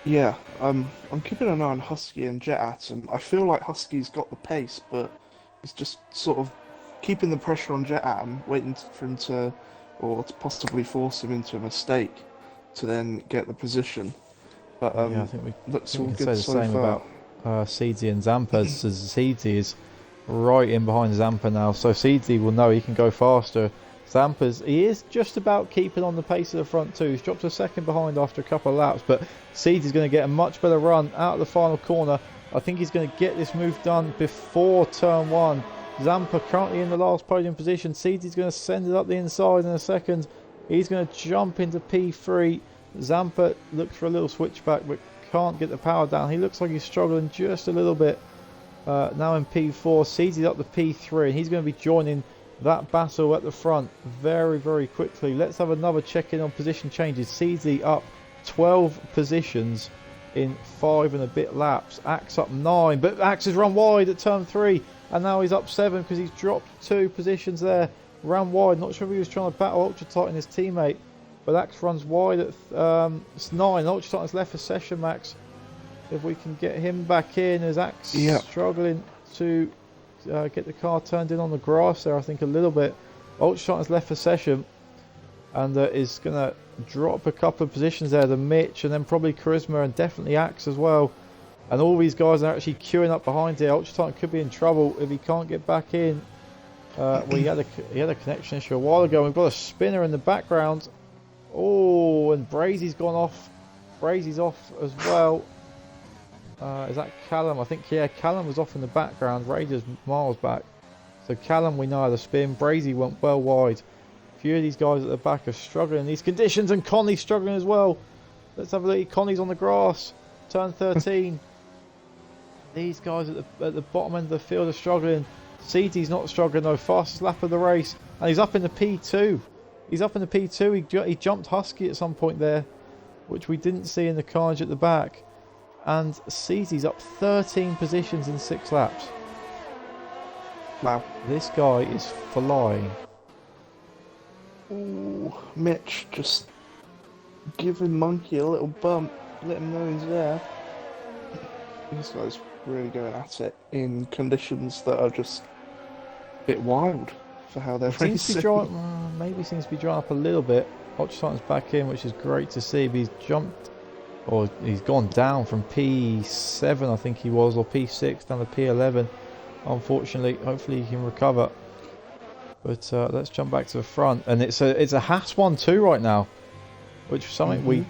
Speaker 2: Yeah, I'm keeping an eye on Husky and Jet Atom. I feel like Husky's got the pace, but he's just sort of keeping the pressure on Jet Atom, waiting for him to, or to possibly force him into a mistake to then get the position. But
Speaker 1: yeah, I think we
Speaker 2: looks
Speaker 1: can
Speaker 2: all
Speaker 1: say
Speaker 2: good
Speaker 1: the
Speaker 2: so
Speaker 1: same
Speaker 2: far.
Speaker 1: about Seedsy and Zampa. As Seedsy is right in behind Zampa now, so Seedsy will know he can go faster. He is just about keeping on the pace of the front two. He's dropped a second behind after a couple of laps, but Seedy's going to get a much better run out of the final corner. I think he's going to get this move done before turn 1. Zampa currently in the last podium position. Seedy's going to send it up the inside in a second. He's going to jump into P3. Zampa looks for a little switchback, but can't get the power down. He looks like he's struggling just a little bit. Now in P4, Seedy's up to P3, and he's going to be joining that battle at the front very, very quickly. Let's have another check-in on position changes. Seedsy up 12 positions in 5 and a bit laps. Axe up 9, but Axe has run wide at turn 3, and now he's up 7 because he's dropped 2 positions there. Ran wide, not sure if he was trying to battle Ultra Titan, his teammate, but Axe runs wide at 9. Ultra Titan's left for session, Max. If we can get him back in, as Axe struggling to get the car turned in on the grass there, I think a little bit. Ultra Titan's left for session. and is going to drop a couple of positions there, the Mitch, and then probably Charisma and definitely Axe as well. And all these guys are actually queuing up behind here. Ultra Titan could be in trouble if he can't get back in. Well, he had a connection issue a while ago. We've got a spinner in the background. Oh, and Brazy's gone off. Brazy's off as well. Is that Callum? I think, yeah, Callum was off in the background. Raider's miles back. So Callum, we know how to spin. Brazy went well wide. A few of these guys at the back are struggling in these conditions, and Conley's struggling as well. Let's have a look. Conley's on the grass. Turn 13. These guys at the bottom end of the field are struggling. CT's not struggling though. Fastest lap of the race, and he's up in the P2. He's up in the P2. He jumped Husky at some point there, which we didn't see in the carnage at the back. And CT's up 13 positions in 6 laps.
Speaker 2: Wow.
Speaker 1: This guy is flying.
Speaker 2: Ooh, Mitch just giving Monkey a little bump, let him know he's there. This guy's really going at it in conditions that are just a bit wild for how they're racing.
Speaker 1: Maybe seems to be drying up a little bit. Ultra Titan's back in, which is great to see. But he's jumped, or he's gone down from P7, I think he was, or P6 down to P11. Unfortunately, hopefully he can recover. But let's jump back to the front, and it's a Haas 1-2 right now, which is something we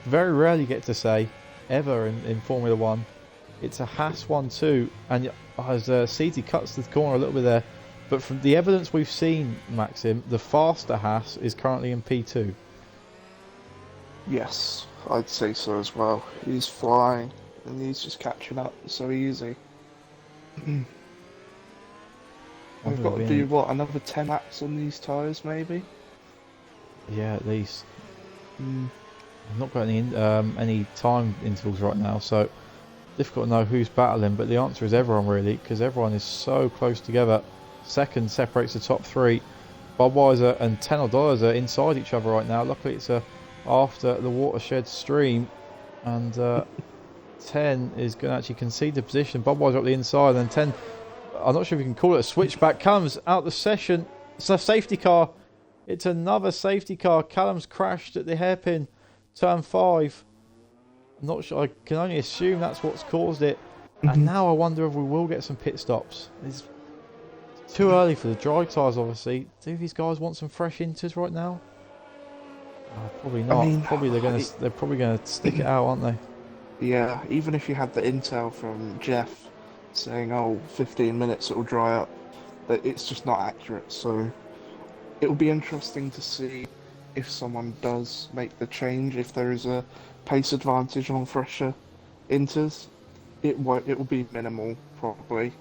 Speaker 1: very rarely get to say ever in Formula One. It's a Haas 1-2, and as CT cuts the corner a little bit there, but from the evidence we've seen, Maxim, the faster Haas is currently in P2.
Speaker 2: Yes, I'd say so as well. He's flying, and he's just catching up so easy. We've got to do, what, another 10 laps on these tyres, maybe?
Speaker 1: Yeah, at least. I've not got any time intervals right now, so difficult to know who's battling, but the answer is everyone, really, because everyone is so close together. Second separates the top 3. Budweiser and $10 are inside each other right now. Luckily, it's after the watershed stream, and 10 is going to actually concede the position. Budweiser up the inside, and 10, I'm not sure if you can call it a switchback. Callum's out the session. It's a safety car. It's another safety car. Callum's crashed at the hairpin, turn 5. I'm not sure. I can only assume that's what's caused it. And now I wonder if we will get some pit stops. It's too early for the dry tyres, obviously. Do these guys want some fresh inters right now? Probably not. I mean, they're probably gonna stick it out, aren't they?
Speaker 2: Yeah. Even if you had the intel from Jeff saying, "Oh, 15 minutes it'll dry up," that it's just not accurate. So it will be interesting to see if someone does make the change. If there is a pace advantage on fresher inters, it will be minimal probably.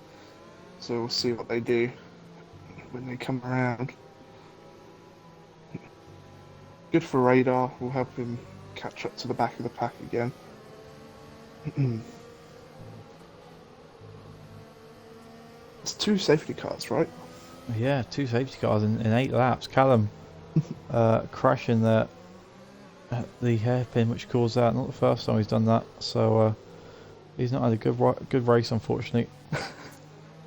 Speaker 2: So we'll see what they do when they come around. Good for Radar. We'll help him catch up to the back of the pack again. It's 2 safety cars, right?
Speaker 1: Yeah, 2 safety cars in 8 laps. Callum crashing at the hairpin, which caused that. Not the first time he's done that. So he's not had a good race, unfortunately.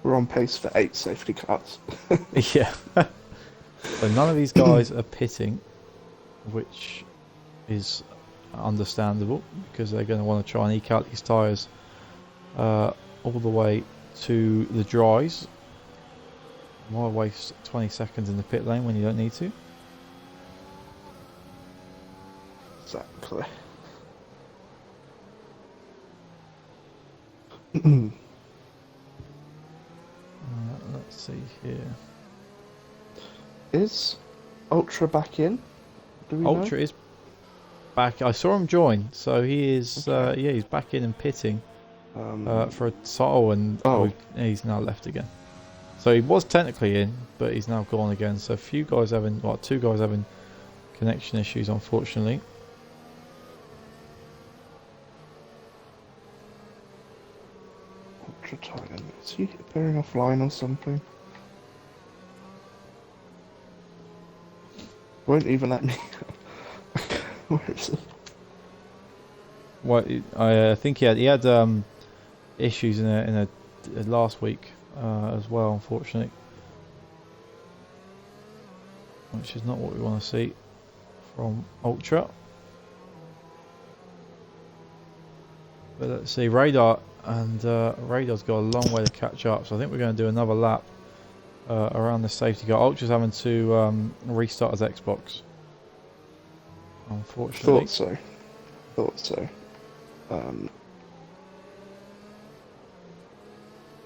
Speaker 2: We're on pace for 8 safety cars.
Speaker 1: Yeah. So none of these guys are pitting, which is understandable because they're going to want to try and eke out these tyres all the way to the dries. Why waste 20 seconds in the pit lane when you don't need to?
Speaker 2: Exactly.
Speaker 1: Let's see here.
Speaker 2: Is Ultra back in?
Speaker 1: Ultra is back. I saw him join, so he is.
Speaker 2: Okay.
Speaker 1: Yeah, he's back in and pitting for a title, and he's now left again. So he was technically in, but he's now gone again. So two guys having connection issues, unfortunately.
Speaker 2: Ultra Titan. Is he appearing offline or something? Won't even let me. Where is it?
Speaker 1: Well, I think he had issues in a last week as well, unfortunately, which is not what we want to see. from Ultra. But let's see, Radar, and Radar's got a long way to catch up, so I think we're going to do another lap around the safety car. Ultra's having to restart his Xbox, unfortunately.
Speaker 2: Thought so.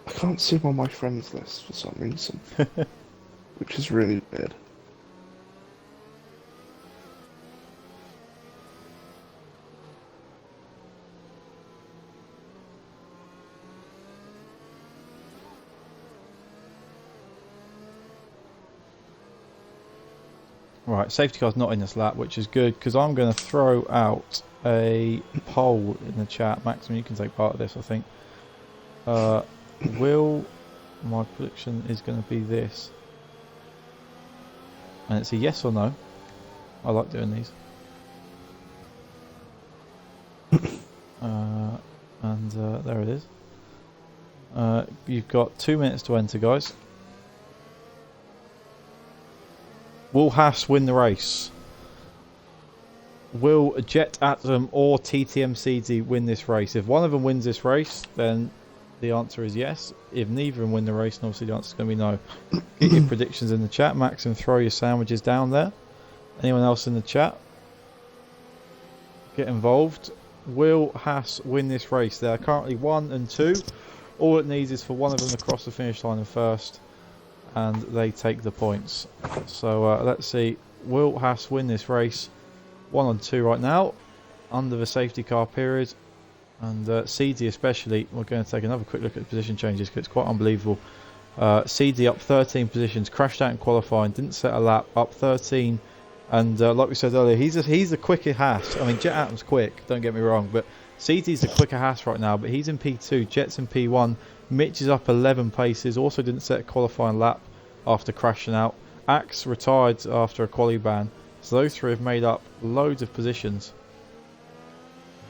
Speaker 2: I can't see him on my friends list for some reason, which is really weird.
Speaker 1: Right, safety car's not in this lap, which is good, because I'm going to throw out a poll in the chat. Maximum, you can take part of this, I think. My prediction is going to be this. And it's a yes or no. I like doing these. There it is. You've got 2 minutes to enter, guys. Will Haas win the race? Will Jet Atom or TTMCD win this race? If one of them wins this race, then the answer is yes. If neither of them win the race, then obviously the answer is going to be no. Get your predictions in the chat, Max, and throw your sandwiches down there. Anyone else in the chat? Get involved. Will Haas win this race? They are currently 1 and 2. All it needs is for one of them to cross the finish line in first, and they take the points. So let's see. Will Haas win this race? 1 and 2 right now, under the safety car period. And CD especially, we're going to take another quick look at the position changes because it's quite unbelievable. CD up 13 positions, crashed out in qualifying, didn't set a lap, up 13. And like we said earlier, he's the quicker Haas. I mean, Jet Atom's quick, don't get me wrong, but CD's the quicker Haas right now, but he's in P2, Jet's in P1. Mitch is up 11 paces, also didn't set a qualifying lap after crashing out. Axe retired after a quali ban. So those three have made up loads of positions.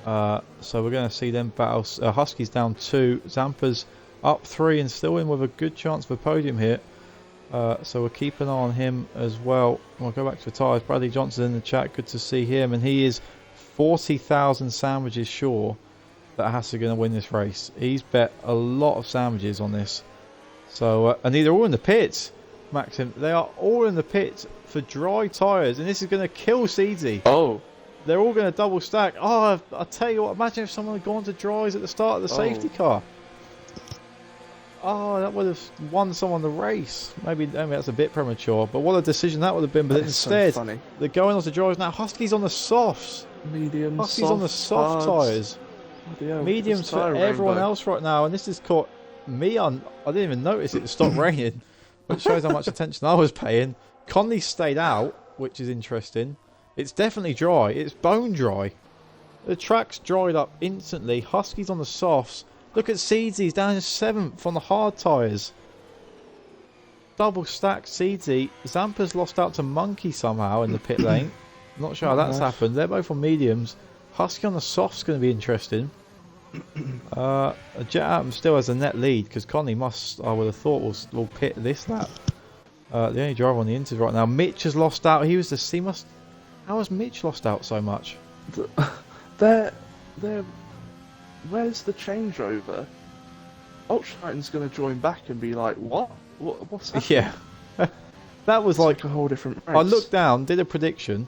Speaker 1: So we're going to see them battle. Husky's down 2, Zampa's up 3 and still in with a good chance for podium here. So we'll keep an eye on him as well. We'll go back to the tyres. Bradley Johnson in the chat, good to see him, and he is 40,000 sandwiches sure that Haas are going to win this race. He's bet a lot of sandwiches on this. So and they're all in the pits, Maxim. They are all in the pits for dry tyres, and this is going to kill CZ.
Speaker 2: Oh.
Speaker 1: They're all going to double stack. Oh, I'll tell you what, imagine if someone had gone to dries at the start of the safety car. Oh, that would have won someone the race. Maybe that's a bit premature, but what a decision that would have been. But instead,
Speaker 2: so
Speaker 1: they're going on to dries now. Husky's on the softs.
Speaker 2: Medium,
Speaker 1: Husky's on the soft tyres. Mediums for everyone else right now, and this has caught me on. I didn't even notice it stopped raining, which shows how much attention I was paying. Conley stayed out, which is interesting. It's definitely dry. It's bone dry. The track's dried up instantly. Husky's on the softs. Look at Seeds. He's down in 7th on the hard tyres. Double stack Seeds. Zampa's lost out to Monkey somehow in the pit lane. Not sure how that's happened. They're both on mediums. Husky on the softs going to be interesting. Jet Atom still has a net lead because Conley must, I would have thought, will pit this lap. The only driver on the inters right now. Mitch has lost out. He was the C must. How has Mitch lost out so much?
Speaker 2: Where's the changeover? Ultra Titan's going to join back and be like, what's happening?
Speaker 1: Yeah. That was like
Speaker 2: a whole different race.
Speaker 1: I looked down, did a prediction,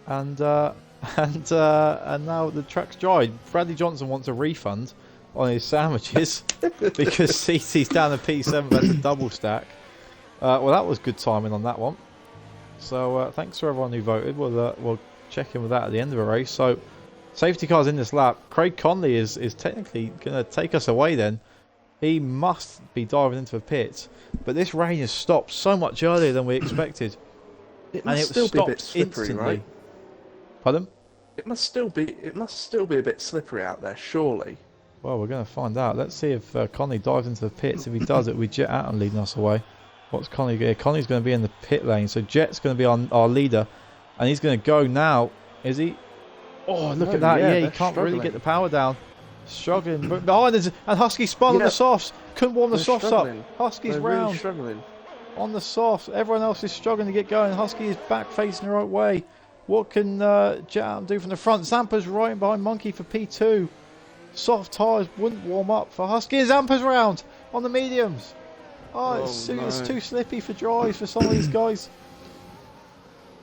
Speaker 1: and now the track's dried. Bradley Johnson wants a refund on his sandwiches because CT's down to P7, that's a double stack. Well, that was good timing on that one. So thanks for everyone who voted. We'll check in with that at the end of the race. So safety car's in this lap. Craig Conley is technically going to take us away then. He must be diving into the pits. But this rain has stopped so much earlier than we expected.
Speaker 2: It must still be a bit slippery,
Speaker 1: instantly.
Speaker 2: right?
Speaker 1: Pardon?
Speaker 2: It must still be a bit slippery out there, surely.
Speaker 1: Well, we're going to find out. Let's see if Conley dives into the pits. If he does, it'll be Jet Atom leading us away. What's Conley going to do? Conley's going to be in the pit lane. So Jet's going to be our leader. And he's going to go now. Is he? Oh, look at that. Yeah, he can't really get the power down. Struggling. But behind us. And Husky spun on the softs. Couldn't warm the softs up. Husky's round.
Speaker 2: Really struggling.
Speaker 1: On the softs. Everyone else is struggling to get going. Husky is back facing the right way. What can Jet Atom do from the front? Zampa's right behind Monkey for P2. Soft tyres wouldn't warm up for Husky. And Zampa's round on the mediums. Oh, it's
Speaker 2: no.
Speaker 1: too slippy for dries for some of these guys.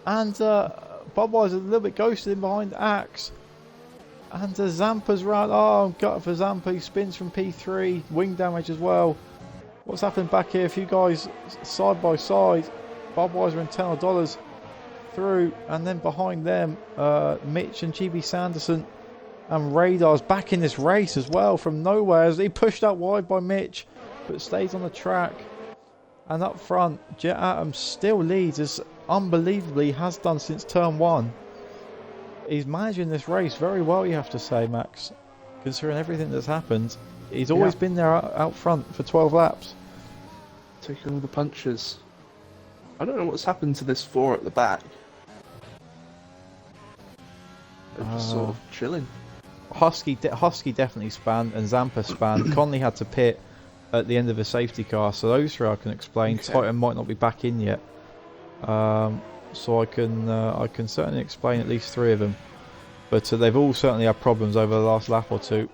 Speaker 1: And Budweiser's a little bit ghosted in behind Axe. And Zampa's round. Oh, I'm gutted for Zampa. He spins from P3. Wing damage as well. What's happening back here? A few guys side by side. Budweiser and $10 through. And then behind them, Mitch and GB Sanderson and Radar's back in this race as well from nowhere. As he pushed out wide by Mitch, but stays on the track. And up front, Jet Atom still leads as unbelievably has done since turn 1. He's managing this race very well, you have to say, Max. Considering everything that's happened, he's always been there out front for 12 laps.
Speaker 2: Taking all the punches. I don't know what's happened to this 4 at the back. They're just sort of chilling.
Speaker 1: Husky definitely spanned and Zampa spanned. Conley had to pit at the end of a safety car, so those 3 I can explain.
Speaker 2: Okay.
Speaker 1: Titan might not be back in yet, so I can certainly explain at least 3 of them. But they've all certainly had problems over the last lap or 2.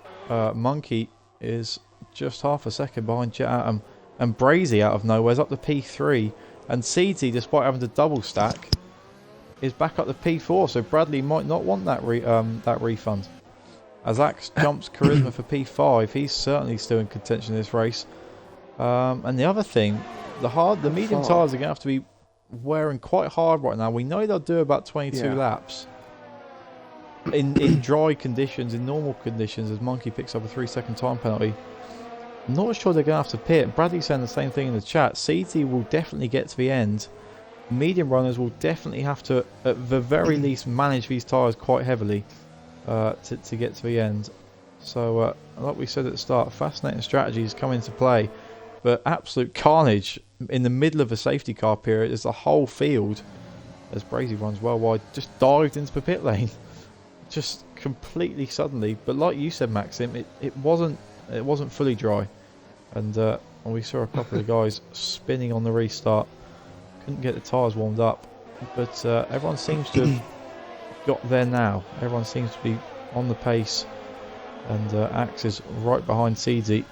Speaker 1: Monkey is just half a second behind Jet Atom, and Brazy out of nowhere is up to P3, and Seedsy, despite having to double stack, is back up to P4. So Bradley might not want that refund. As Axe jumps Charisma for P5, he's certainly still in contention in this race. And the other thing, the medium tyres are going to have to be wearing quite hard right now. We know they'll do about 22 laps. In dry conditions, in normal conditions, as Monkey picks up a 3-second time penalty. I'm not sure they're going to have to pit. Bradley's saying the same thing in the chat. CT will definitely get to the end. Medium runners will definitely have to, at the very least, manage these tyres quite heavily to get to the end. So, like we said at the start, fascinating strategies come into play. But absolute carnage in the middle of a safety car period as the whole field, as Brazy runs well wide, just dived into the pit lane. Just completely suddenly. But like you said, Maxim, it wasn't fully dry. And we saw a couple of guys spinning on the restart. Couldn't get the tyres warmed up. But everyone seems to have got there now. Everyone seems to be on the pace. And Axe is right behind Seedsy.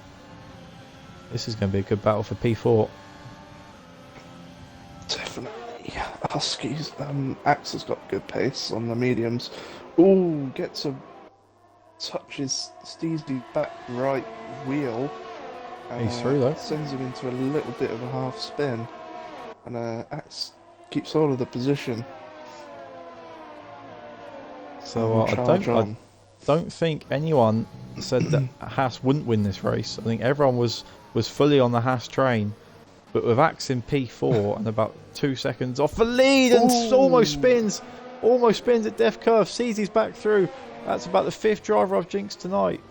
Speaker 1: This is going to be a good battle for P4.
Speaker 2: Definitely. Huskies. Axe has got good pace on the mediums. Ooh, gets a touches Steezy back right wheel.
Speaker 1: He's through though.
Speaker 2: Sends him into a little bit of a half spin. And Axe keeps hold of the position.
Speaker 1: So I don't think anyone said that Haas wouldn't win this race. I think everyone was fully on the Haas train. But with Axe in P4 and about 2 seconds off the lead and almost spins at Def Curve. Seezy's back through. That's about the 5th driver I've jinxed tonight.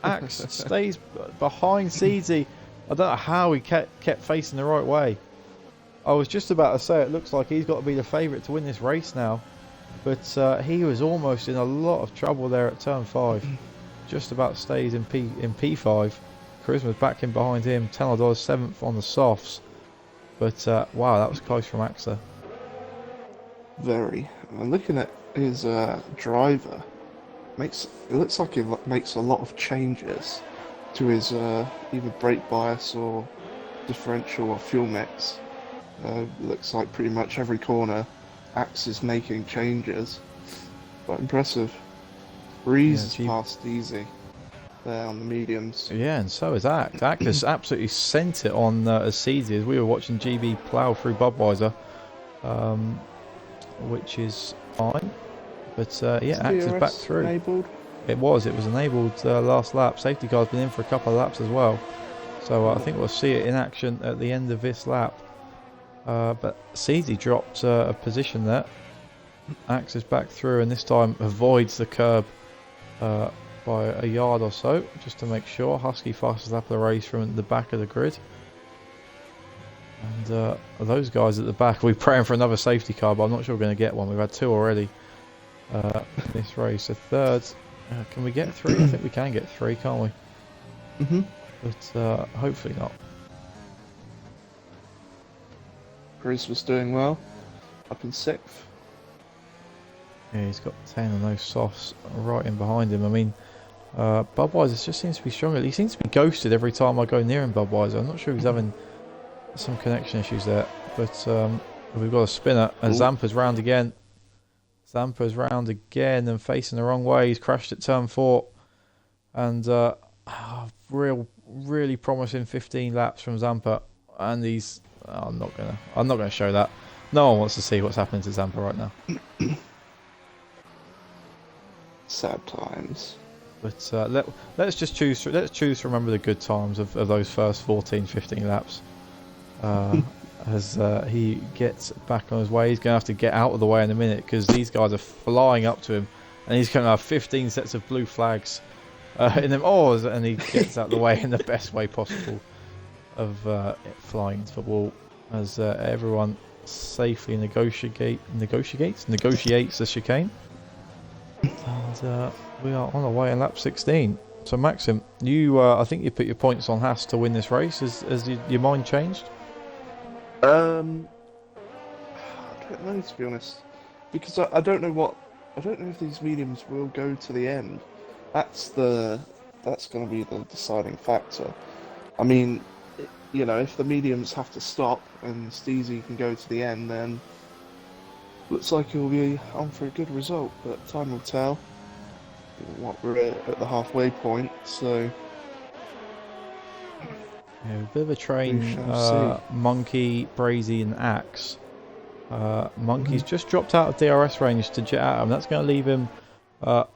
Speaker 1: Axe stays behind Seezy. I don't know how he kept facing the right way. I was just about to say it looks like he's got to be the favourite to win this race now. But he was almost in a lot of trouble there at turn 5. Just about stays in P5. Charisma's back in behind him. $10 7th on the softs. But wow, that was close from Axa.
Speaker 2: Very. And looking at his driver, it looks like he makes a lot of changes to his either brake bias or differential or fuel mix. Looks like pretty much every corner Axe is making changes. Quite impressive. Breeze past easy there on the mediums.
Speaker 1: Yeah, and so is Axe. Axe has absolutely sent it on Seedsy as we were watching GB plough through Budweiser, which is fine. But Axe is back through.
Speaker 2: Enabled?
Speaker 1: It was enabled last lap. Safety car's been in for a couple of laps as well. So I think we'll see it in action at the end of this lap. But Seedsy dropped a position there. Axe is back through and this time avoids the curb by a yard or so, just to make sure. Husky fastest lap of the race from the back of the grid. And those guys at the back, we're praying for another safety car, but I'm not sure we're going to get one. We've had 2 already in this race. A third. Can we get 3? I think we can get 3, can't we? But hopefully not.
Speaker 2: Chris was doing well, up in 6th.
Speaker 1: Yeah, he's got 10 on those softs right in behind him. I mean, Budweiser just seems to be stronger. He seems to be ghosted every time I go near him, Budweiser. I'm not sure if he's having some connection issues there. But we've got a spinner, and Zampa's round again. Zampa's round again and facing the wrong way. He's crashed at turn 4. And really promising 15 laps from Zampa. And he's... I'm not gonna show that. No one wants to see what's happening to Zampa right now.
Speaker 2: Sad times.
Speaker 1: But let's choose to remember the good times of those first 14, 15 laps. As he gets back on his way, he's going to have to get out of the way in a minute because these guys are flying up to him, and he's going to have 15 sets of blue flags in them. Oh, and he gets out of the way in the best way possible of flying into the wall as everyone safely negotiates the chicane. And we are on our way in lap 16. So Maxim, you I think you put your points on Haas to win this race. Has your mind changed?
Speaker 2: I don't know, to be honest, because I don't know if these mediums will go to the end. That's going to be the deciding factor. I mean, you know, if the mediums have to stop and Steezy can go to the end, then looks like he'll be on for a good result, but time will tell. We're at the halfway point, so...
Speaker 1: Yeah, a bit of a train, Monkey, Brazy and Axe. Monkey's just dropped out of DRS range to jet at him. That's going to leave him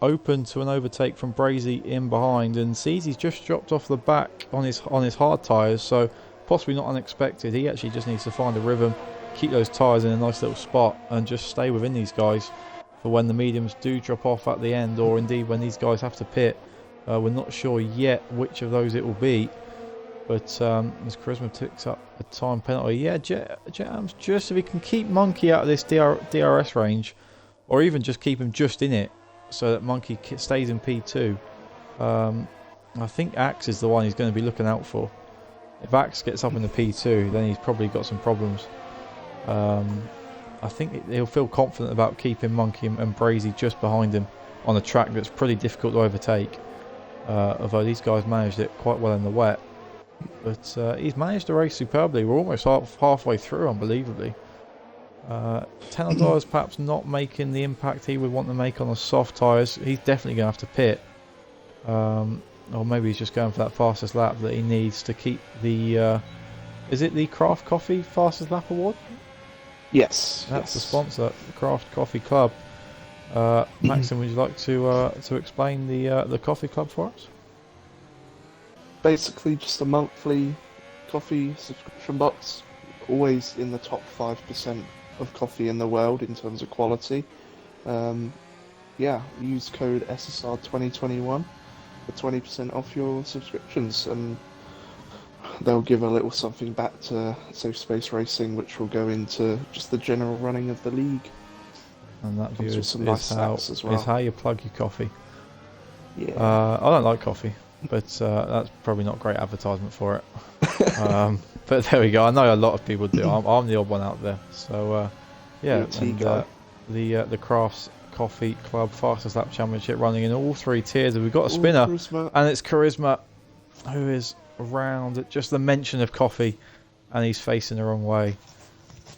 Speaker 1: open to an overtake from Brazy in behind. And sees he's just dropped off the back on his hard tyres, so possibly not unexpected. He actually just needs to find a rhythm, keep those tyres in a nice little spot, and just stay within these guys for when the mediums do drop off at the end, or indeed when these guys have to pit. We're not sure yet which of those it will be. But as Charisma ticks up a time penalty, yeah, Jetham's just if he can keep Monkey out of this DRS range, or even just keep him just in it, so that Monkey stays in P2. I think Axe is the one he's going to be looking out for. If Axe gets up in the P2, then he's probably got some problems. I think he'll feel confident about keeping Monkey and Brazy just behind him on a track that's pretty difficult to overtake. Although these guys managed it quite well in the wet. But he's managed to race superbly. We're almost halfway through, unbelievably. Tenodor's perhaps not making the impact he would want to make on the soft tyres. He's definitely going to have to pit. Or maybe he's just going for that fastest lap that he needs to keep the... is it the Craft Coffee Fastest Lap Award?
Speaker 2: Yes.
Speaker 1: That's the sponsor, the Craft Coffee Club. Maxim, would you like to explain the coffee club for us?
Speaker 2: Basically just a monthly coffee subscription box, always in the top 5% of coffee in the world in terms of quality. Yeah, use code SSR2021 for 20% off your subscriptions, and they'll give a little something back to Safe Space Racing, which will go into just the general running of the league.
Speaker 1: And that view is
Speaker 2: nice as well.
Speaker 1: how you plug your coffee.
Speaker 2: Yeah.
Speaker 1: I don't like coffee, but that's probably not great advertisement for it. But there we go. I know a lot of people do. I'm the odd one out there. So yeah, and the Crafts Coffee Club Fastest Lap Championship running in all 3 tiers. We've got a spinner, and it's Charisma, who is around at just the mention of coffee, and he's facing the wrong way.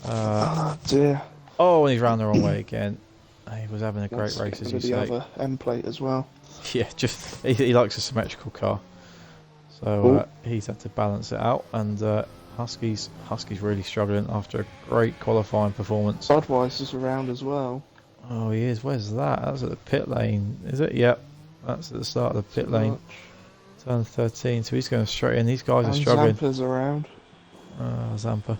Speaker 2: Oh dear.
Speaker 1: Oh, and he's round the wrong way again. He was having a great race, as you say.
Speaker 2: The other end plate as well.
Speaker 1: Yeah, just he likes a symmetrical car, so he's had to balance it out. And Husky's really struggling after a great qualifying performance.
Speaker 2: Budweiser's around as well.
Speaker 1: Oh, he is. Where's that? That's at the pit lane, is it? Yep, that's at the start of the pit lane. Turn 13, so he's going straight in. These guys are struggling.
Speaker 2: Zampa's around.
Speaker 1: Zampa.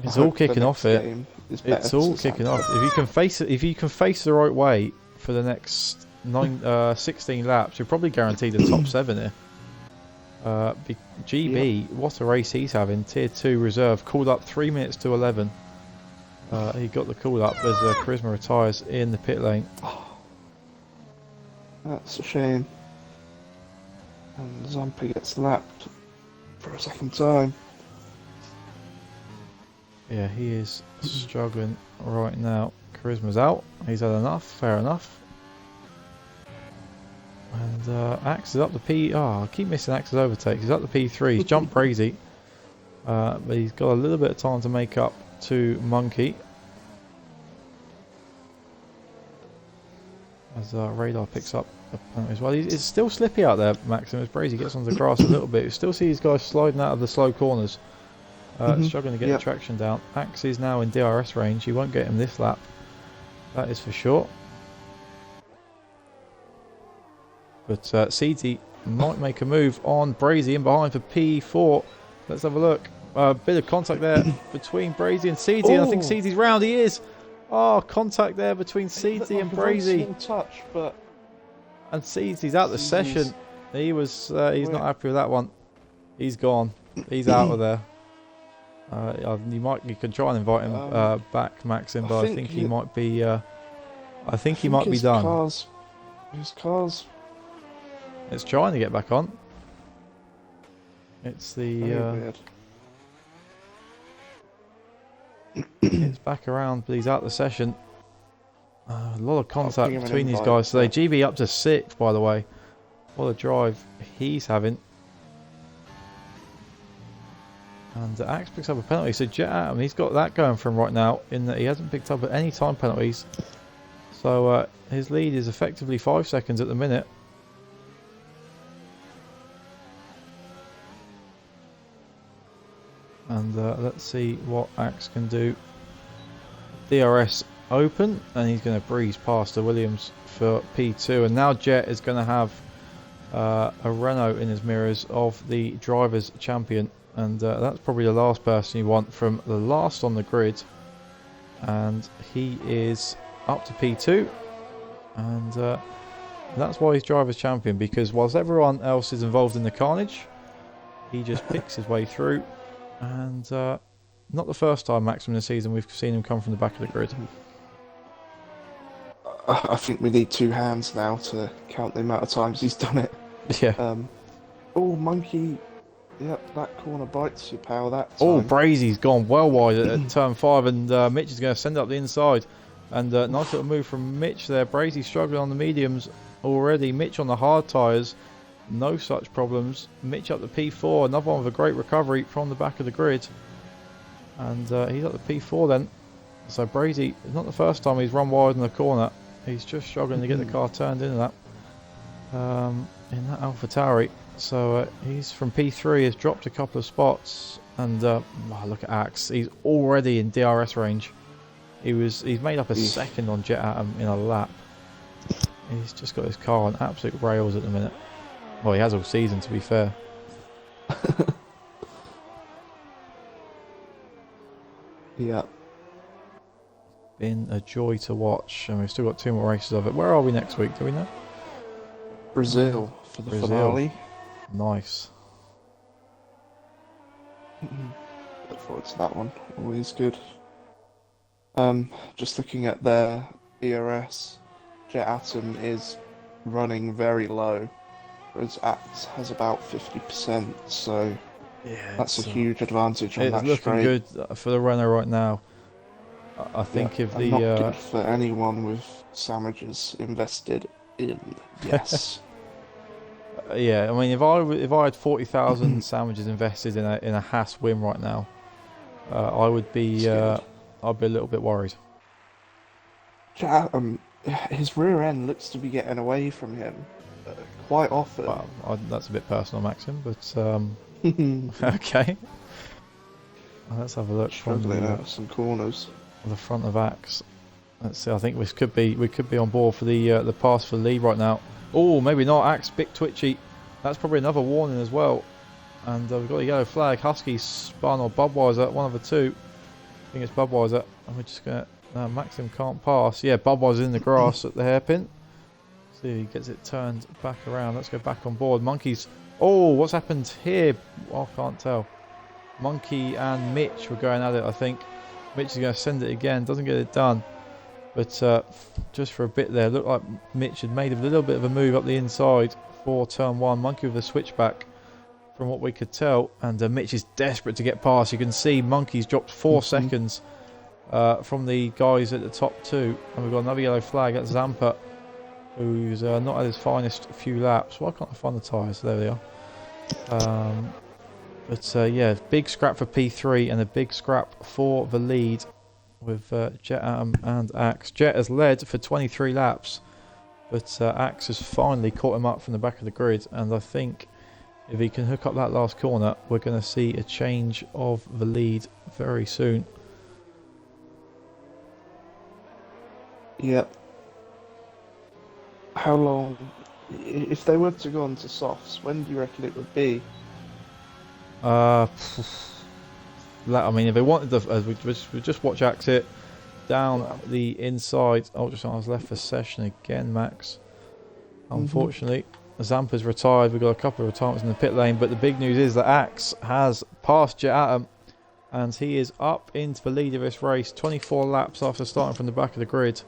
Speaker 1: It's all kicking off here. It's all kicking off. If you can face the right way for the next 16 laps, you're probably guaranteed the top 7 here. GB, what a race he's having. Tier 2 reserve, called up 3 minutes to 11. He got the call up as Charisma retires in the pit lane.
Speaker 2: That's a shame. And Zampa gets lapped for a second time.
Speaker 1: Yeah, he is struggling right now. Charisma's out. He's had enough. Fair enough. And Axe is up to P. Oh, I keep missing Axe's overtakes. He's up to P3. He's jumped crazy. But he's got a little bit of time to make up to Monkey. As Radar picks up the penalty as well. It's still slippy out there, Maximus. Brazy gets onto the grass a little bit. You still see these guys sliding out of the slow corners. Struggling to get the traction down. Axe is now in DRS range. He won't get him this lap. That is for sure. But CT might make a move on Brazy in behind for P4. Let's have a look. A bit of contact there between Brazy and CT. And I think CT's round. He is. Oh, contact there between CT and Brazy.
Speaker 2: Touch, but
Speaker 1: and CT's out the session. He was. He's not happy with that one. He's gone. He's out of there. You can try and invite him back, Maxim, but I think he might be. I think he might be done.
Speaker 2: His car's.
Speaker 1: It's trying to get back on. It's the. It's back around, but he's out the session. A lot of contact between these guys today. GB up to 6th, by the way. What a drive he's having. And Axe picks up a penalty. So Jet Atom, he's got that going for him right now, in that he hasn't picked up any time penalties. So his lead is effectively 5 seconds at the minute. And let's see what Axe can do. DRS open, and he's going to breeze past the Williams for P2. And now Jet is going to have a Renault in his mirrors of the Drivers' Champion. And that's probably the last person you want from the last on the grid. And he is up to P2. And that's why he's Drivers' Champion, because whilst everyone else is involved in the carnage, he just picks his way through. And not the first time, Maximum, this season we've seen him come from the back of the grid.
Speaker 2: I think we need 2 hands now to count the amount of times he's done it.
Speaker 1: Yeah.
Speaker 2: Oh, Monkey. Yep, that corner bites your power that time.
Speaker 1: Oh, Brazy's gone well wide at turn 5, and Mitch is going to send up the inside. And nice little move from Mitch there. Brazy struggling on the mediums already. Mitch on the hard tyres. No such problems. Mitch up to P4. Another one with a great recovery from the back of the grid. And he's up to P4 then. So Brazy, it's not the first time he's run wide in the corner. He's just struggling to get the car turned into that. In that AlphaTauri. So he's from P3, has dropped a couple of spots. And look at Axe. He's already in DRS range. He's made up a second on Jet Atom in a lap. He's just got his car on absolute rails at the minute. Well, he has all season, to be fair.
Speaker 2: Yeah.
Speaker 1: Been a joy to watch, and we've still got 2 more races of it. Where are we next week? Do we know?
Speaker 2: Brazil for the finale.
Speaker 1: Nice.
Speaker 2: Look forward to that one. Always good. Just looking at their ERS, Jet Atom is running very low. Whereas Axe has about 50%, so
Speaker 1: yeah,
Speaker 2: that's a huge advantage on that straight.
Speaker 1: It's looking good for the Renault right now. I think if the
Speaker 2: not good for anyone with sandwiches invested in. Yes.
Speaker 1: Yeah, I mean, if I had 40,000 sandwiches invested in a Haas win right now, I would be I'd be a little bit worried.
Speaker 2: His rear end looks to be getting away from him quite often.
Speaker 1: Well, that's a bit personal, Maxim, but okay. Let's have a look from
Speaker 2: some corners.
Speaker 1: The front of Axe. Let's see. I think we could be on board for the pass for lead right now. Oh, maybe not. Axe bit twitchy. That's probably another warning as well. And we've got a yellow flag. Husky spun or Budweiser, one of the two. I think it's Budweiser. And we're just gonna. Maxim can't pass. Yeah, Budweiser's in the grass at the hairpin. See, he gets it turned back around. Let's go back on board. Monkeys. Oh, what's happened here? Oh, I can't tell. Monkey and Mitch were going at it, I think. Mitch is going to send it again. Doesn't get it done. But just for a bit there, looked like Mitch had made a little bit of a move up the inside for turn 1. Monkey with a switchback from what we could tell. And Mitch is desperate to get past. You can see Monkey's dropped 4 seconds from the guys at the top two. And we've got another yellow flag. That's Zampa, who's not had his finest few laps. Why can't I find the tyres? There they are. But yeah, big scrap for P3 and a big scrap for the lead with Jet Atom and Axe. Jet has led for 23 laps, but Axe has finally caught him up from the back of the grid, and I think if he can hook up that last corner, we're going to see a change of the lead very soon.
Speaker 2: Yep. How long, if they were to go on to softs, when do you reckon it would be?
Speaker 1: I mean, if they wanted to, we just watch Axe it down the inside. Ultrasound left for session again, Max. Unfortunately, Zampa's retired. We've got a couple of retirements in the pit lane, but the big news is that Axe has passed Jet Atom, and he is up into the lead of this race. 24 laps after starting from the back of the grid,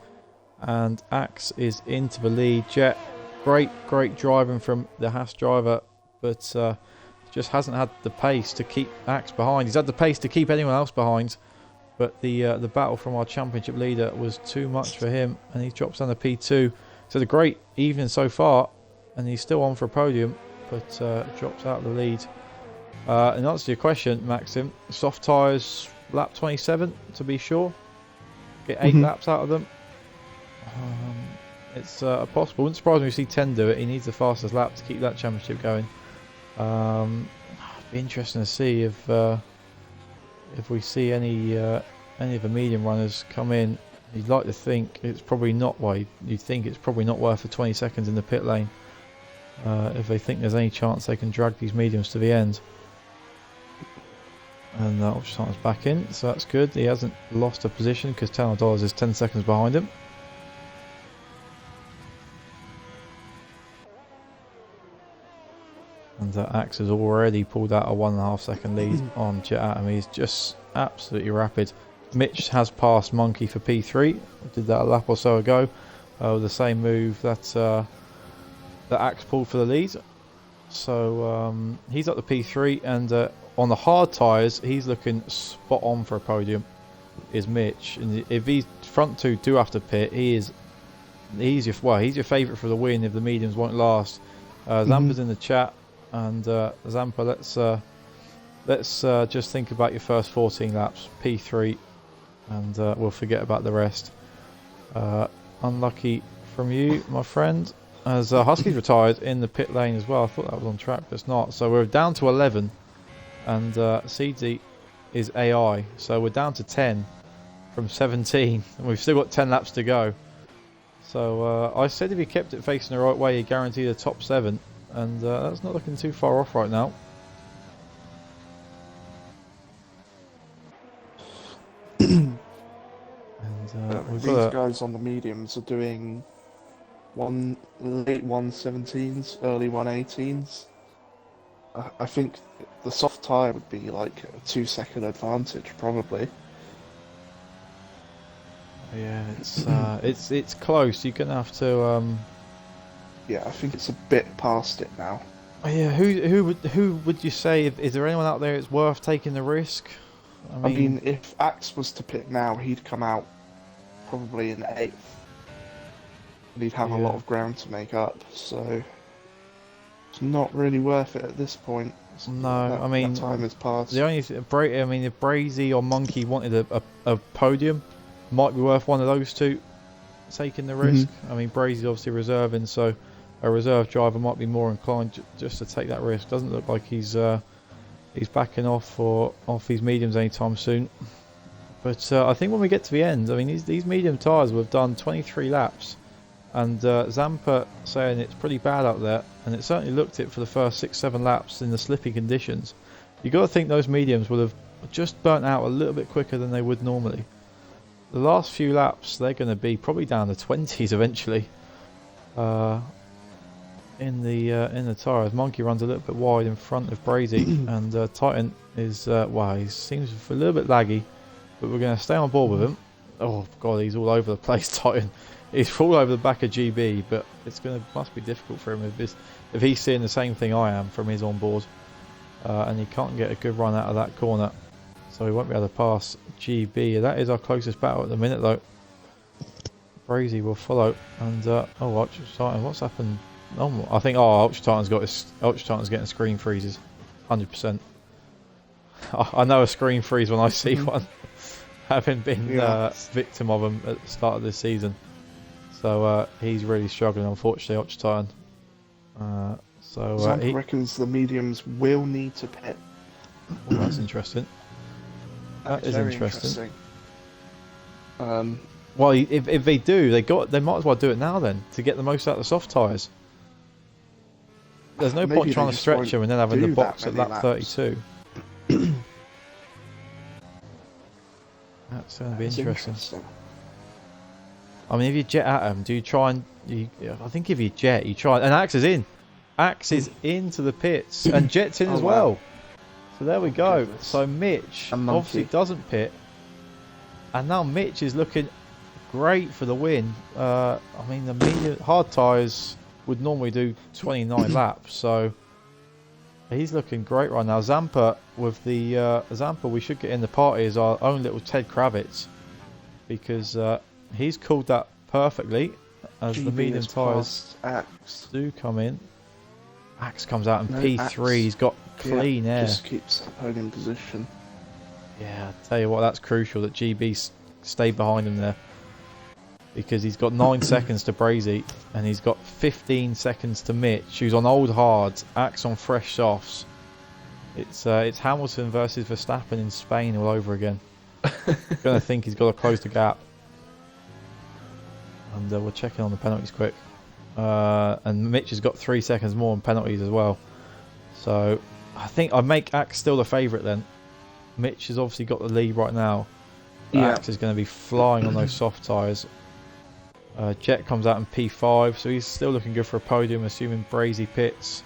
Speaker 1: and Axe is into the lead. Jet, great driving from the Haas driver, but just hasn't had the pace to keep Axe behind. He's had the pace to keep anyone else behind, but the battle from our championship leader was too much for him, and he drops down to P2. So a great evening so far, and he's still on for a podium, but drops out of the lead. In answer to your question, Maxim, soft tyres, lap 27 to be sure. Get 8 laps out of them. It's possible. Wouldn't surprise me if we see 10 do it. He needs the fastest lap to keep that championship going. Be interesting to see if we see any of the medium runners come in. You'd like to think it's probably not. Well, you'd think it's probably not worth the 20 seconds in the pit lane. If they think there's any chance they can drag these mediums to the end. And Ultrasound is back in, so that's good. He hasn't lost a position because $10 is 10 seconds behind him. And Axe has already pulled out a 1.5 second lead on Jet Atom. He's just absolutely rapid. Mitch has passed Monkey for P3. Did that a lap or so ago. With the same move that Axe pulled for the lead. So he's up to P3, and on the hard tyres, he's looking spot on for a podium. Is Mitch, and if these front two do have to pit, he's your favourite for the win if the mediums won't last. Zampa's in the chat. And Zampa, let's just think about your first 14 laps, P3, and we'll forget about the rest. Unlucky from you, my friend, as Husky's retired in the pit lane as well. I thought that was on track, but it's not. So we're down to 11, and CD is AI, so we're down to 10 from 17, and we've still got 10 laps to go. So I said if he kept it facing the right way, he guaranteed a top 7. And that's not looking too far off right now. And we've
Speaker 2: these guys on the mediums are doing late 117s, early 118s. I think the soft tyre would be like a 2 second advantage, probably.
Speaker 1: Yeah, it's close. You're gonna have to.
Speaker 2: Yeah, I think it's a bit past it now.
Speaker 1: Yeah, who would you say? Is there anyone out there that's worth taking the risk?
Speaker 2: I mean, if Axe was to pit now, he'd come out probably in 8th, and he'd have a lot of ground to make up. So it's not really worth it at this point.
Speaker 1: No, I mean,
Speaker 2: that time has passed.
Speaker 1: The only if Brazy or Monkey wanted a podium, might be worth one of those two taking the risk. I mean, Brazy's obviously reserving, so a reserve driver might be more inclined just to take that risk. Doesn't look like he's backing off these mediums anytime soon. But I think when we get to the end, I mean, these medium tyres have done 23 laps, and Zampa saying it's pretty bad out there, and it certainly looked it for the first 6-7 laps in the slippy conditions. You've got to think those mediums would have just burnt out a little bit quicker than they would normally. The last few laps, they're going to be probably down to 20s eventually. In the tyres, Monkey runs a little bit wide in front of Brazy, and Titan is he seems a little bit laggy, but we're going to stay on board with him. Oh god, he's all over the place, Titan. He's all over the back of GB, but must be difficult for him if he's seeing the same thing I am from his onboard, and he can't get a good run out of that corner. so he won't be able to pass GB. That is our closest battle at the minute, though. Brazy will follow, and oh, Ultra Titan, what's happened? Oh, I think Ultra Titan's getting screen freezes, 100%. I know a screen freeze when I see one, having been victim of them at the start of this season. So he's really struggling, unfortunately, Ultra Titan.
Speaker 2: Zampa reckons the mediums will need to pit.
Speaker 1: Oh, that's interesting. That is
Speaker 2: very
Speaker 1: interesting.
Speaker 2: Well,
Speaker 1: if they do, they might as well do it now then to get the most out of the soft tyres. There's no point trying to stretch them and then having the box at lap 32. That's going to be interesting. I mean, if you jet at them, do you try and... I think if you jet, you try... And Axe is in. Axe is into the pits. And Jet's in as well. So there we go. Goodness. So Mitch obviously doesn't pit. And now Mitch is looking great for the win. I mean, the hard tyres would normally do 29 laps. So he's looking great right now. Zampa, with the... Zampa, we should get in the party as our own little Ted Kravitz. Because... he's called that perfectly as GB the medium tyres do come in. Axe comes out in P3. He's got clean air.
Speaker 2: Just keeps that podium position.
Speaker 1: Yeah, I tell you what, that's crucial that GB stay behind him there, because he's got 9 seconds to Brazy and he's got 15 seconds to Mitch, who's on old hards. Axe on fresh softs. It's Hamilton versus Verstappen in Spain all over again. Gonna think he's got to close the gap. And we're checking on the penalties quick. And Mitch has got 3 seconds more on penalties as well. So I think I make Axe still the favourite then. Mitch has obviously got the lead right now. Axe is going to be flying on those soft tyres. Jet comes out in P5, so he's still looking good for a podium, assuming Brazy pits.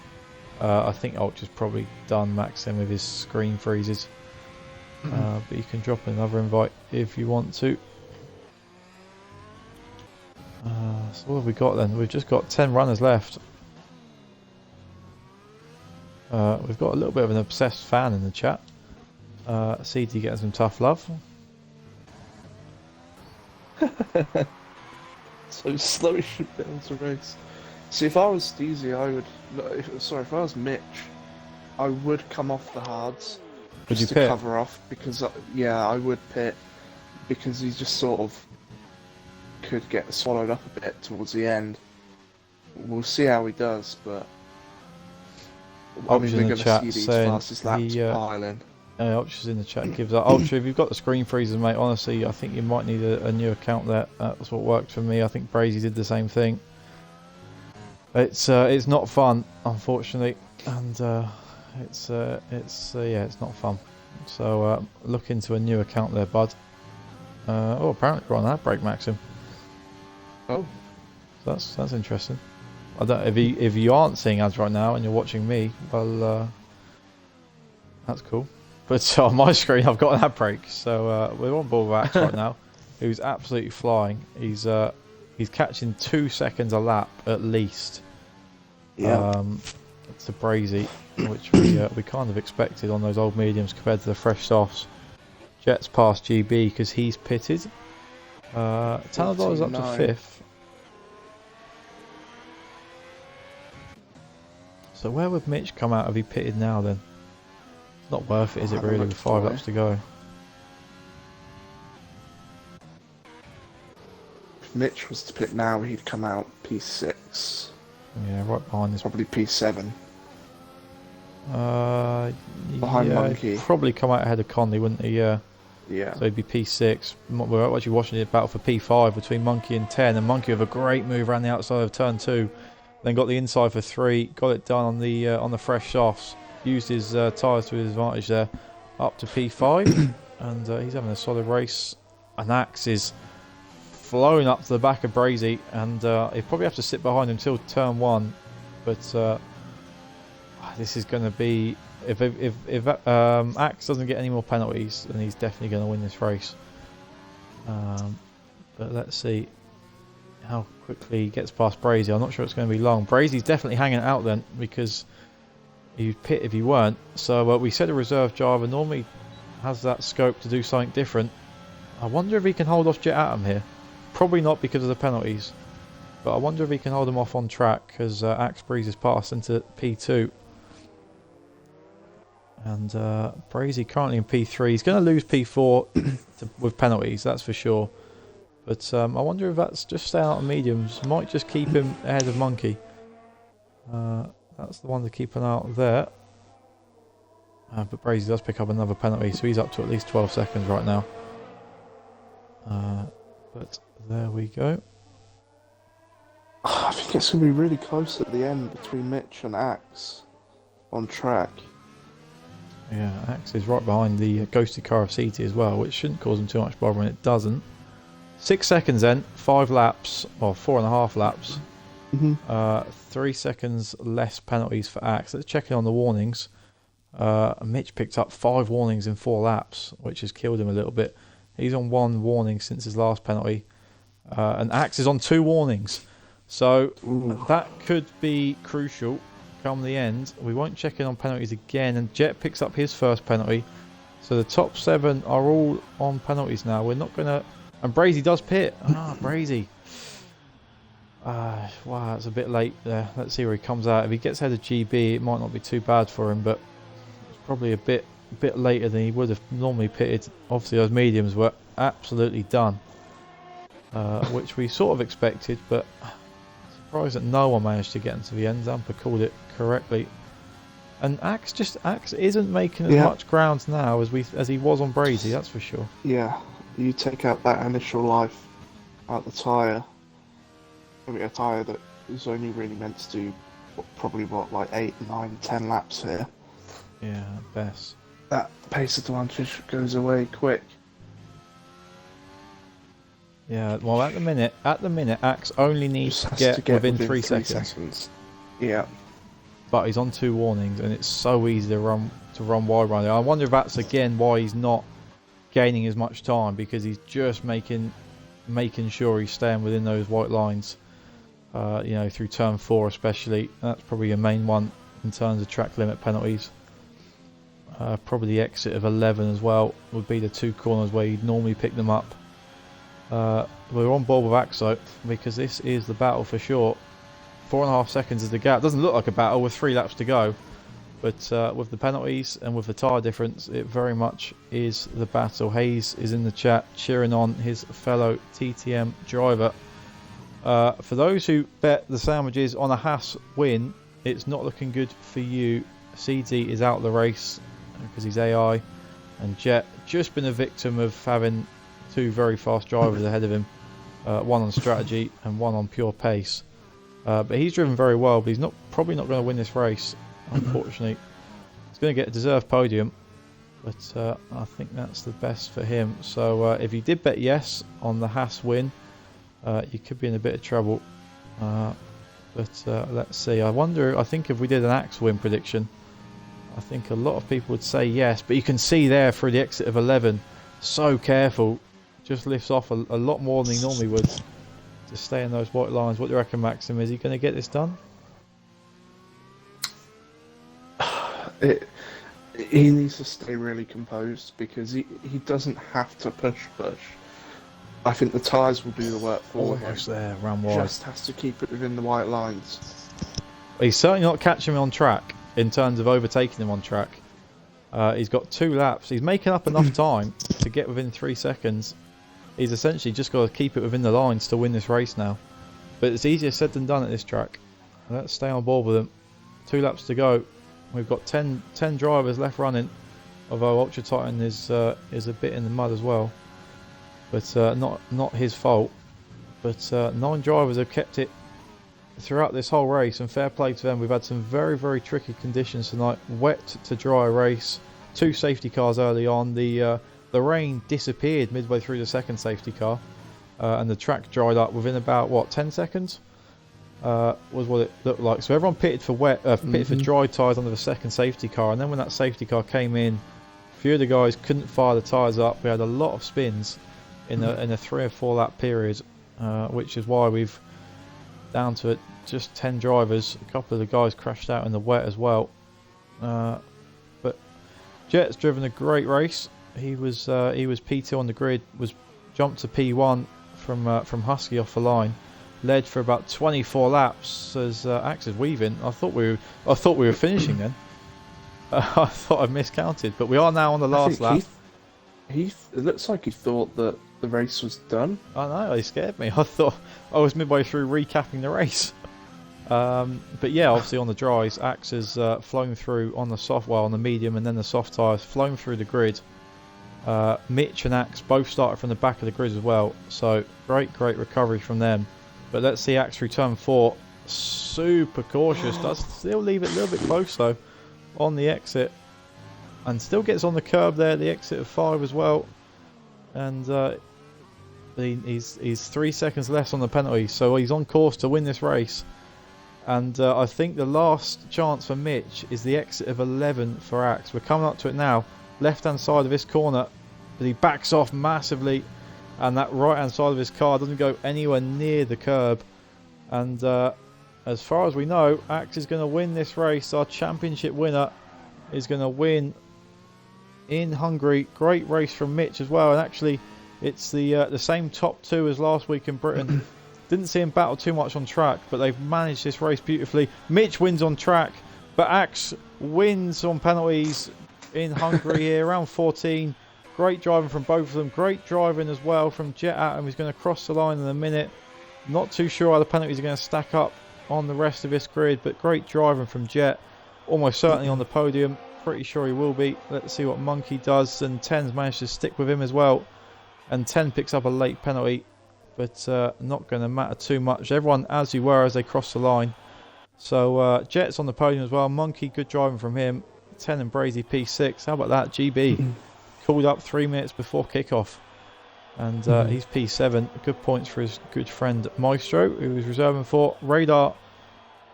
Speaker 1: I think Ultra's probably done maxing with his screen freezes. But you can drop another invite if you want to. So what have we got then? We've just got 10 runners left. We've got a little bit of an obsessed fan in the chat. CD getting some tough love.
Speaker 2: So slow as should be able to race. See, if I was Steezy, I would... if I was Mitch, I would come off the hards.
Speaker 1: Would
Speaker 2: just
Speaker 1: you
Speaker 2: to
Speaker 1: pit?
Speaker 2: Cover off, because, I would pit. Because he just sort of could get swallowed up a bit towards the end. We'll see how he does, but... I mean, we're going to see these fastest laps pile in.
Speaker 1: Ultra's in the chat gives that. Ultra, if you've got the screen freezers, mate, honestly, I think you might need a new account there. That's what worked for me. I think Brazy did the same thing. It's not fun, unfortunately, and it's not fun. So look into a new account there, bud. Apparently we're on that break, Maxim.
Speaker 2: Oh,
Speaker 1: that's interesting. I don't. If you aren't seeing ads right now and you're watching me, well, that's cool. But on my screen, I've got an ad break. So we're on board with Axe right now, who's absolutely flying. He's catching 2 seconds a lap at least.
Speaker 2: Yeah.
Speaker 1: To Brazy, which we kind of expected on those old mediums compared to the fresh softs. Jet's past GB because he's pitted. Tanadol is up to 5th. So where would Mitch come out if he pitted now then? It's not worth it, is it really, with 5 laps to go?
Speaker 2: If Mitch was to pit now, he'd come out P6.
Speaker 1: Yeah, right behind this.
Speaker 2: Probably P7.
Speaker 1: Behind
Speaker 2: Monkey.
Speaker 1: He'd probably come out ahead of Conley, wouldn't he? Yeah.
Speaker 2: Yeah.
Speaker 1: So he'd be P6. We're actually watching the battle for P5 between Monkey and 10, and Monkey with a great move around the outside of turn 2. Then got the inside for 3, got it done on the fresh softs, used his tyres to his advantage there, up to P5, and he's having a solid race. And Axe is flowing up to the back of Brazy, and he'll probably have to sit behind him till turn 1, but this is going to be, if Axe doesn't get any more penalties, then he's definitely going to win this race. But let's see how quickly he gets past Brazy. I'm not sure it's going to be long. Brazy's definitely hanging out then, because you'd pit if you weren't. So we said a reserve driver. Normally has that scope to do something different. I wonder if he can hold off Jet Atom here. Probably not because of the penalties, but I wonder if he can hold him off on track because Axe breezes past into P2. And Brazy currently in P3. He's going to lose P4 with penalties, that's for sure. But I wonder if that's just staying out of mediums. Might just keep him ahead of Monkey. That's the one to keep an eye out there. But Brazy does pick up another penalty, so he's up to at least 12 seconds right now. But there we go.
Speaker 2: I think it's going to be really close at the end between Mitch and Axe on track.
Speaker 1: Yeah, Axe is right behind the ghosted car of CT as well, which shouldn't cause him too much bother, and it doesn't. 6 seconds then, 5 laps, or 4.5 laps. 3 seconds less penalties for Axe. Let's check in on the warnings. Mitch picked up 5 warnings in 4 laps, which has killed him a little bit. He's on 1 warning since his last penalty. And Axe is on 2 warnings. So that could be crucial come the end. We won't check in on penalties again. And Jet picks up his first penalty. So the top 7 are all on penalties now. We're not going to... And Brazy does pit. Brazy. Wow, it's a bit late there. Let's see where he comes out. If he gets ahead of GB, it might not be too bad for him, but it's probably a bit later than he would have normally pitted. Obviously, those mediums were absolutely done, which we sort of expected, but surprised that no one managed to get into the end. Zampa called it correctly. And Axe isn't making as much ground now as he was on Brazy, that's for sure.
Speaker 2: Yeah, you take out that initial life out the tyre. A tyre that is only really meant to do probably like 8, 9, 10 laps here.
Speaker 1: Yeah, at best.
Speaker 2: That pace advantage goes away quick.
Speaker 1: Yeah, well at the minute Axe only needs to get within 3 seconds.
Speaker 2: Yeah.
Speaker 1: But he's on 2 warnings and it's so easy to run wide around there. I wonder if that's again why he's not gaining as much time, because he's just making sure he's staying within those white lines. Through turn 4 especially. That's probably your main one in terms of track limit penalties. Probably the exit of 11 as well would be the 2 corners where you'd normally pick them up. We're on board with Axo because this is the battle for sure. 4.5 seconds is the gap. Doesn't look like a battle with 3 laps to go, but with the penalties and with the tyre difference, it very much is the battle. Hayes is in the chat cheering on his fellow TTM driver. For those who bet the sandwiches on a Haas win, it's not looking good for you. CD is out of the race because he's AI, and Jet just been a victim of having 2 very fast drivers ahead of him, one on strategy and one on pure pace. But he's driven very well, but he's probably not going to win this race, unfortunately. He's going to get a deserved podium, but I think that's the best for him. So if you did bet yes on the Haas win, you could be in a bit of trouble. But let's see. I think if we did an Axe win prediction, I think a lot of people would say yes. But you can see there through the exit of 11, so careful. Just lifts off a lot more than he normally would to stay in those white lines. What do you reckon, Maxim? Is he going to get this done?
Speaker 2: He needs to stay really composed because he doesn't have to push. I think the tyres will do the work for him.
Speaker 1: Almost there, ran wide.
Speaker 2: Just has to keep it within the white lines.
Speaker 1: He's certainly not catching him on track in terms of overtaking him on track. He's got 2 laps. He's making up enough time to get within 3 seconds. He's essentially just got to keep it within the lines to win this race now. But it's easier said than done at this track. Let's stay on board with him. 2 laps to go. We've got 10 drivers left running, although Ultra Titan is a bit in the mud as well. But not his fault. But 9 drivers have kept it throughout this whole race, and fair play to them. We've had some very, very tricky conditions tonight. Wet to dry race. 2 safety cars early on. The rain disappeared midway through the second safety car, and the track dried up within about 10 seconds. Was what it looked like. So everyone pitted for for dry tyres under the second safety car, and then when that safety car came in, a few of the guys couldn't fire the tyres up. We had a lot of spins in a 3 or 4 lap period, which is why we've down to just 10 drivers. A couple of the guys crashed out in the wet as well. But Jet's driven a great race. He was P2 on the grid, was jumped to P1 from Husky off the line, led for about 24 laps as Axe is weaving. I thought we were finishing then. I thought I miscounted, but we are now on the last lap.
Speaker 2: It looks like he thought that the race was done.
Speaker 1: I know, he scared me. I thought I was midway through recapping the race. But yeah, obviously on the dries, Axe has flown through on the soft, well, on the medium and then the soft tyres, flown through the grid. Mitch and Axe both started from the back of the grid as well, so great recovery from them. But let's see Axe through turn 4, super cautious, does still leave it a little bit close though on the exit, and still gets on the curb there at the exit of 5 as well, and he's 3 seconds less on the penalty, so he's on course to win this race. And I think the last chance for Mitch is the exit of 11 for Axe. We're coming up to it now. Left hand side of this corner, but he backs off massively, and that right hand side of his car doesn't go anywhere near the curb. And as far as we know, Axe is going to win this race. Our championship winner is going to win in Hungary. Great race from Mitch as well, and actually it's the same top 2 as last week in Britain. Didn't see him battle too much on track, but they've managed this race beautifully. Mitch wins on track, but Axe wins on penalties in Hungary here, round 14. Great driving from both of them. Great driving as well from Jet Atom, who's going to cross the line in a minute. Not too sure how the penalties are going to stack up on the rest of this grid, but great driving from Jet. Almost certainly on the podium. Pretty sure he will be. Let's see what Monkey does. And 10's managed to stick with him as well. And 10 picks up a late penalty, but not going to matter too much. Everyone as you were as they cross the line. So Jet's on the podium as well. Monkey, good driving from him. 10 and Brazy P6. How about that? GB called up 3 minutes before kickoff, and he's P7. Good points for his good friend Maestro, who was reserving for Radar,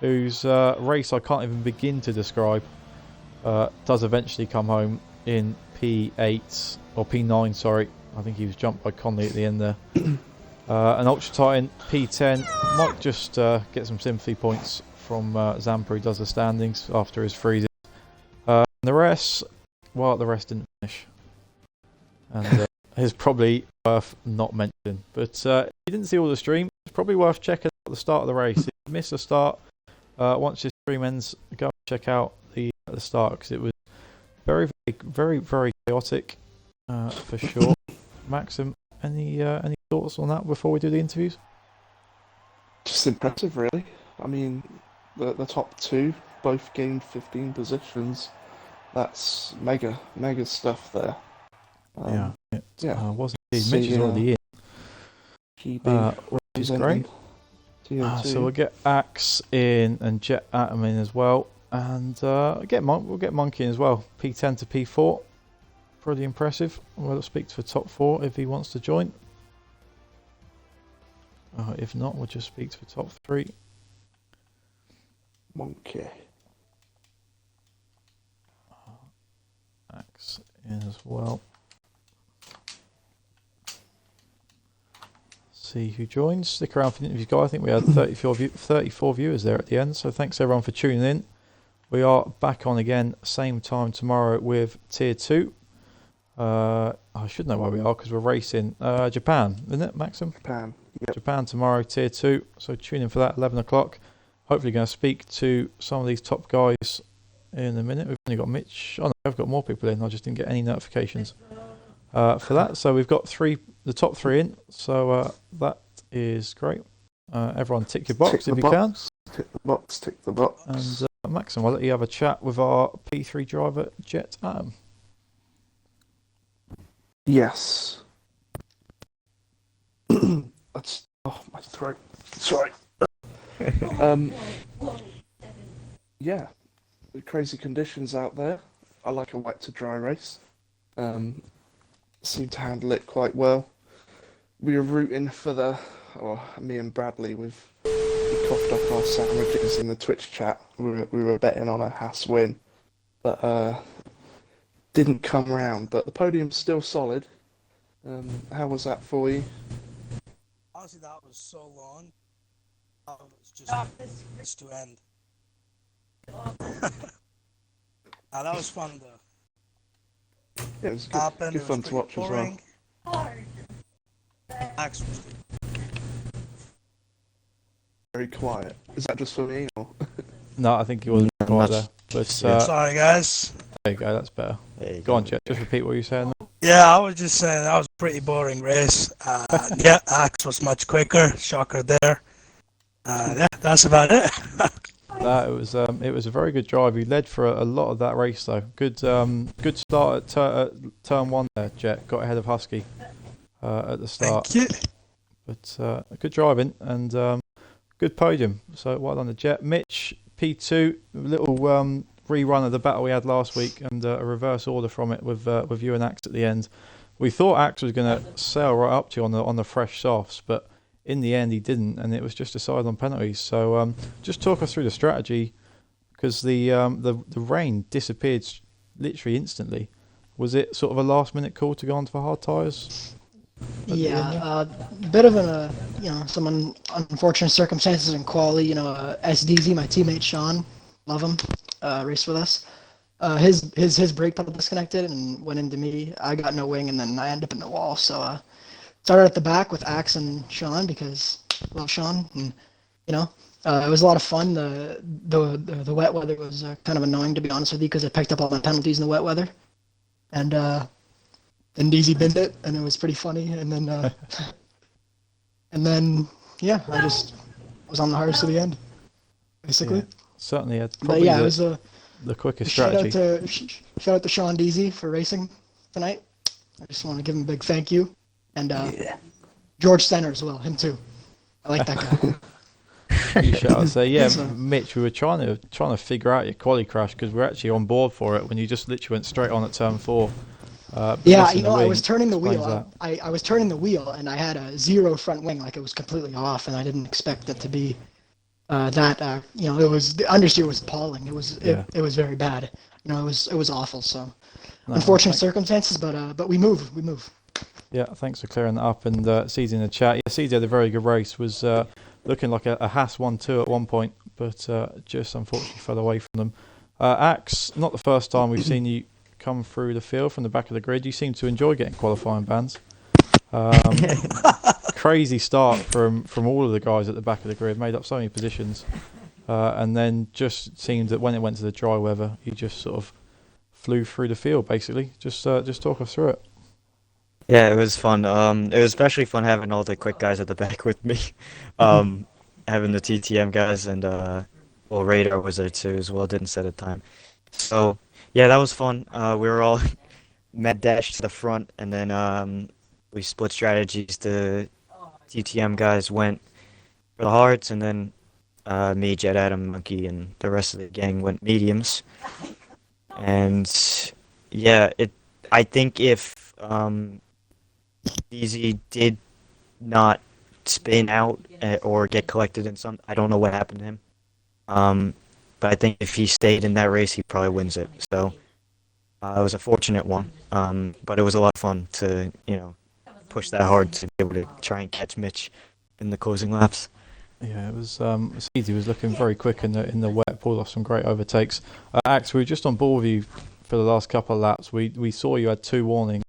Speaker 1: whose race I can't even begin to describe. Does eventually come home in P8 or P9. Sorry, I think he was jumped by Conley at the end there. An Ultra Titan P10 might just get some sympathy points from Zampa, who does the standings after his freezes. The rest, well, the rest didn't finish, and is probably worth not mentioning. But if you didn't see all the stream, it's probably worth checking out the start of the race. If you missed the start, once your stream ends, go and check out the start, because it was very chaotic for sure. Maxim, any thoughts on that before we do the interviews?
Speaker 2: Just impressive, really. I mean, the top 2 both gained 15 positions. That's mega stuff there.
Speaker 1: Yeah. Wasn't he?
Speaker 2: See,
Speaker 1: Mitch is already in.
Speaker 2: GB
Speaker 1: Which is great. So we'll get Axe in and Jet Atom in as well, and we'll get Monkey in as well. P10 to P4, pretty impressive. We'll speak to the top 4 if he wants to join. If not, we'll just speak to the top 3.
Speaker 2: Monkey.
Speaker 1: Axe in as well. See who joins. Stick around for the interviews, guys. I think we had 34 viewers there at the end, so thanks everyone for tuning in. We are back on again same time tomorrow with tier 2. I should know where we are because we're racing Japan, isn't it, Maxim?
Speaker 2: Japan. Yep.
Speaker 1: Japan tomorrow, tier 2. So tune in for that, 11 o'clock. Hopefully going to speak to some of these top guys in a minute. We've only got Mitch. Oh no, I've got more people in. I just didn't get any notifications for that. So we've got the top 3 in. So that is great. Everyone tick your box if you can.
Speaker 2: Tick the box.
Speaker 1: And Maxim, I'll let you have a chat with our P3 driver, Jet Atom.
Speaker 2: Yes. That's my throat. Sorry. Yeah, crazy conditions out there. I like a wet to dry race. Seem to handle it quite well. We were rooting for me and Bradley, we coughed up our sandwiches in the Twitch chat. We were betting on a Haas win, but didn't come round. But the podium's still solid. How was that for you?
Speaker 3: Honestly, that was so long. It's to end. That was fun though.
Speaker 2: Yeah, it was
Speaker 3: happened.
Speaker 2: good
Speaker 3: It was
Speaker 2: fun to
Speaker 3: pretty
Speaker 2: watch as well.
Speaker 3: boring. Axe was
Speaker 2: Very quiet. Is that just for me? Or?
Speaker 1: No, I think he was
Speaker 4: I'm
Speaker 1: quiet
Speaker 4: not
Speaker 1: there. But
Speaker 4: yeah.
Speaker 3: sorry, guys.
Speaker 1: there you go, that's better.
Speaker 4: There you
Speaker 1: Go on, Jet, just repeat what you said.
Speaker 3: Yeah, I was just saying that was a pretty boring race. Yeah, Axe was much quicker. Shocker there. Yeah, that's about it.
Speaker 1: It was a very good drive. He led for a lot of that race though. Good start at turn one there, Jet. Got ahead of Husky at the start.
Speaker 3: Thank you.
Speaker 1: But good driving and good podium. So well done to Jet. Mitch, P2, little rerun of the battle we had last week and a reverse order from it with you and Axe at the end. We thought Axe was going to sail right up to you on the fresh softs, but in the end he didn't, and it was just decided on penalties. So just talk us through the strategy, because the rain disappeared literally instantly. Was it sort of a last minute call to go onto the hard tyres?
Speaker 5: Yeah, bit of some unfortunate circumstances in quali. SDZ, my teammate Sean, love him, raced with us. His brake pedal disconnected and went into me. I got no wing, and then I ended up in the wall. So started at the back with Axe and Sean because I love Sean, and it was a lot of fun. The wet weather was kind of annoying, to be honest with you, because I picked up all my penalties in the wet weather, and DZ binned it, and it was pretty funny. And then yeah, I just was on the hardest to the end, basically.
Speaker 1: Yeah, certainly,
Speaker 5: But yeah, it was
Speaker 1: the quickest
Speaker 5: shout
Speaker 1: strategy.
Speaker 5: out to Sean DZ for racing tonight. I just want to give him a big thank you, and George Stenner as well, him too. I like that guy.
Speaker 1: You shall say, yeah,
Speaker 5: So-
Speaker 1: Mitch. We were trying to figure out your quali crash because we're actually on board for it when you just literally went straight on at turn 4.
Speaker 5: Yeah,
Speaker 1: missing the
Speaker 5: I
Speaker 1: wing.
Speaker 5: was turning the
Speaker 1: Explains
Speaker 5: wheel. I was turning the wheel, and I had a 0 front wing, like it was completely off, and I didn't expect it to be that. It was the understeer was appalling. It was it was very bad. It was awful. So
Speaker 1: No,
Speaker 5: unfortunate
Speaker 1: thank-
Speaker 5: circumstances, but we move.
Speaker 1: Yeah, thanks for clearing that up. And CZ in the chat. Yeah, CZ had a very good race. Was looking like a Haas 1-2 at one point, but just unfortunately fell away from them. Axe, not the first time we've seen you come through the field from the back of the grid. You seem to enjoy getting qualifying bans. Crazy start from all of the guys at the back of the grid. Made up so many positions, and then just seemed that when it went to the dry weather, you just sort of flew through the field. Basically, just talk us through it.
Speaker 4: Yeah, it was fun. It was especially fun having all the quick guys at the back with me. Having the TTM guys and Radar was there too as well. Didn't set a time. So yeah, that was fun. We were all med dash to the front, and then we split strategies. The TTM guys went for the hards, and then me, Jet, Adam, Monkey, and the rest of the gang went mediums. And yeah, I think if DZ did not spin out or get collected in some, I don't know what happened to him. But I think if he stayed in that race, he probably wins it. So it was a fortunate one. But it was a lot of fun to push that hard to be able to try and catch Mitch in the closing laps.
Speaker 1: Yeah, it was. He was looking very quick in the wet. Pulled off some great overtakes. Axe, we were just on board with you for the last couple of laps. We saw you had 2 warnings.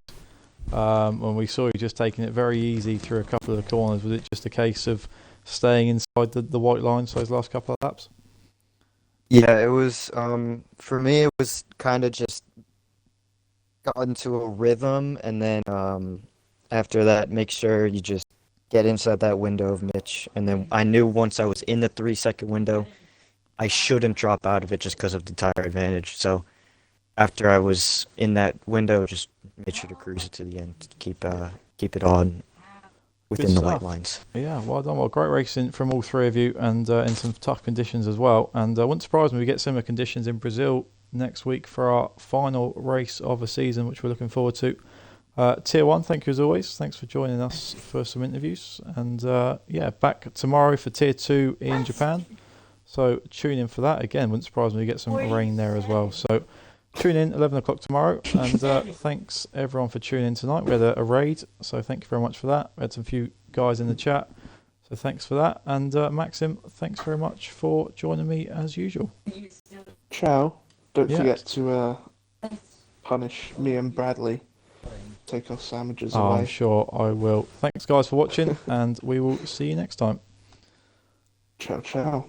Speaker 1: When we saw you just taking it very easy through a couple of the corners. Was it just a case of staying inside the white lines those last couple of laps?
Speaker 4: Yeah, it was. For me, it was kind of just got into a rhythm, and then after that, make sure you just get inside that window of Mitch. And then I knew once I was in the 3-second window, I shouldn't drop out of it just because of the tire advantage. So after I was in that window, just made sure to cruise it to the end, keep it on within
Speaker 1: Good
Speaker 4: the
Speaker 1: stuff.
Speaker 4: white lines.
Speaker 1: Yeah, well done. Well, great racing from all 3 of you, and in some tough conditions as well. And wouldn't surprise me if we get similar conditions in Brazil next week for our final race of the season, which we're looking forward to. Tier 1, thank you as always. Thanks for joining us for some interviews. And back tomorrow for Tier 2 in Japan. So tune in for that. Again, wouldn't surprise me to get some rain there as well. So tune in 11 o'clock tomorrow. And thanks everyone for tuning in tonight. We had a raid, so thank you very much for that. We had some few guys in the chat, so thanks for that. And Maxim, thanks very much for joining me as usual.
Speaker 2: Ciao. Don't
Speaker 1: Yeah.
Speaker 2: forget to punish me and Bradley. Take our sandwiches
Speaker 1: Oh, I'm
Speaker 2: away.
Speaker 1: sure I will. Thanks, guys, for watching, and we will see you next time.
Speaker 2: Ciao, ciao.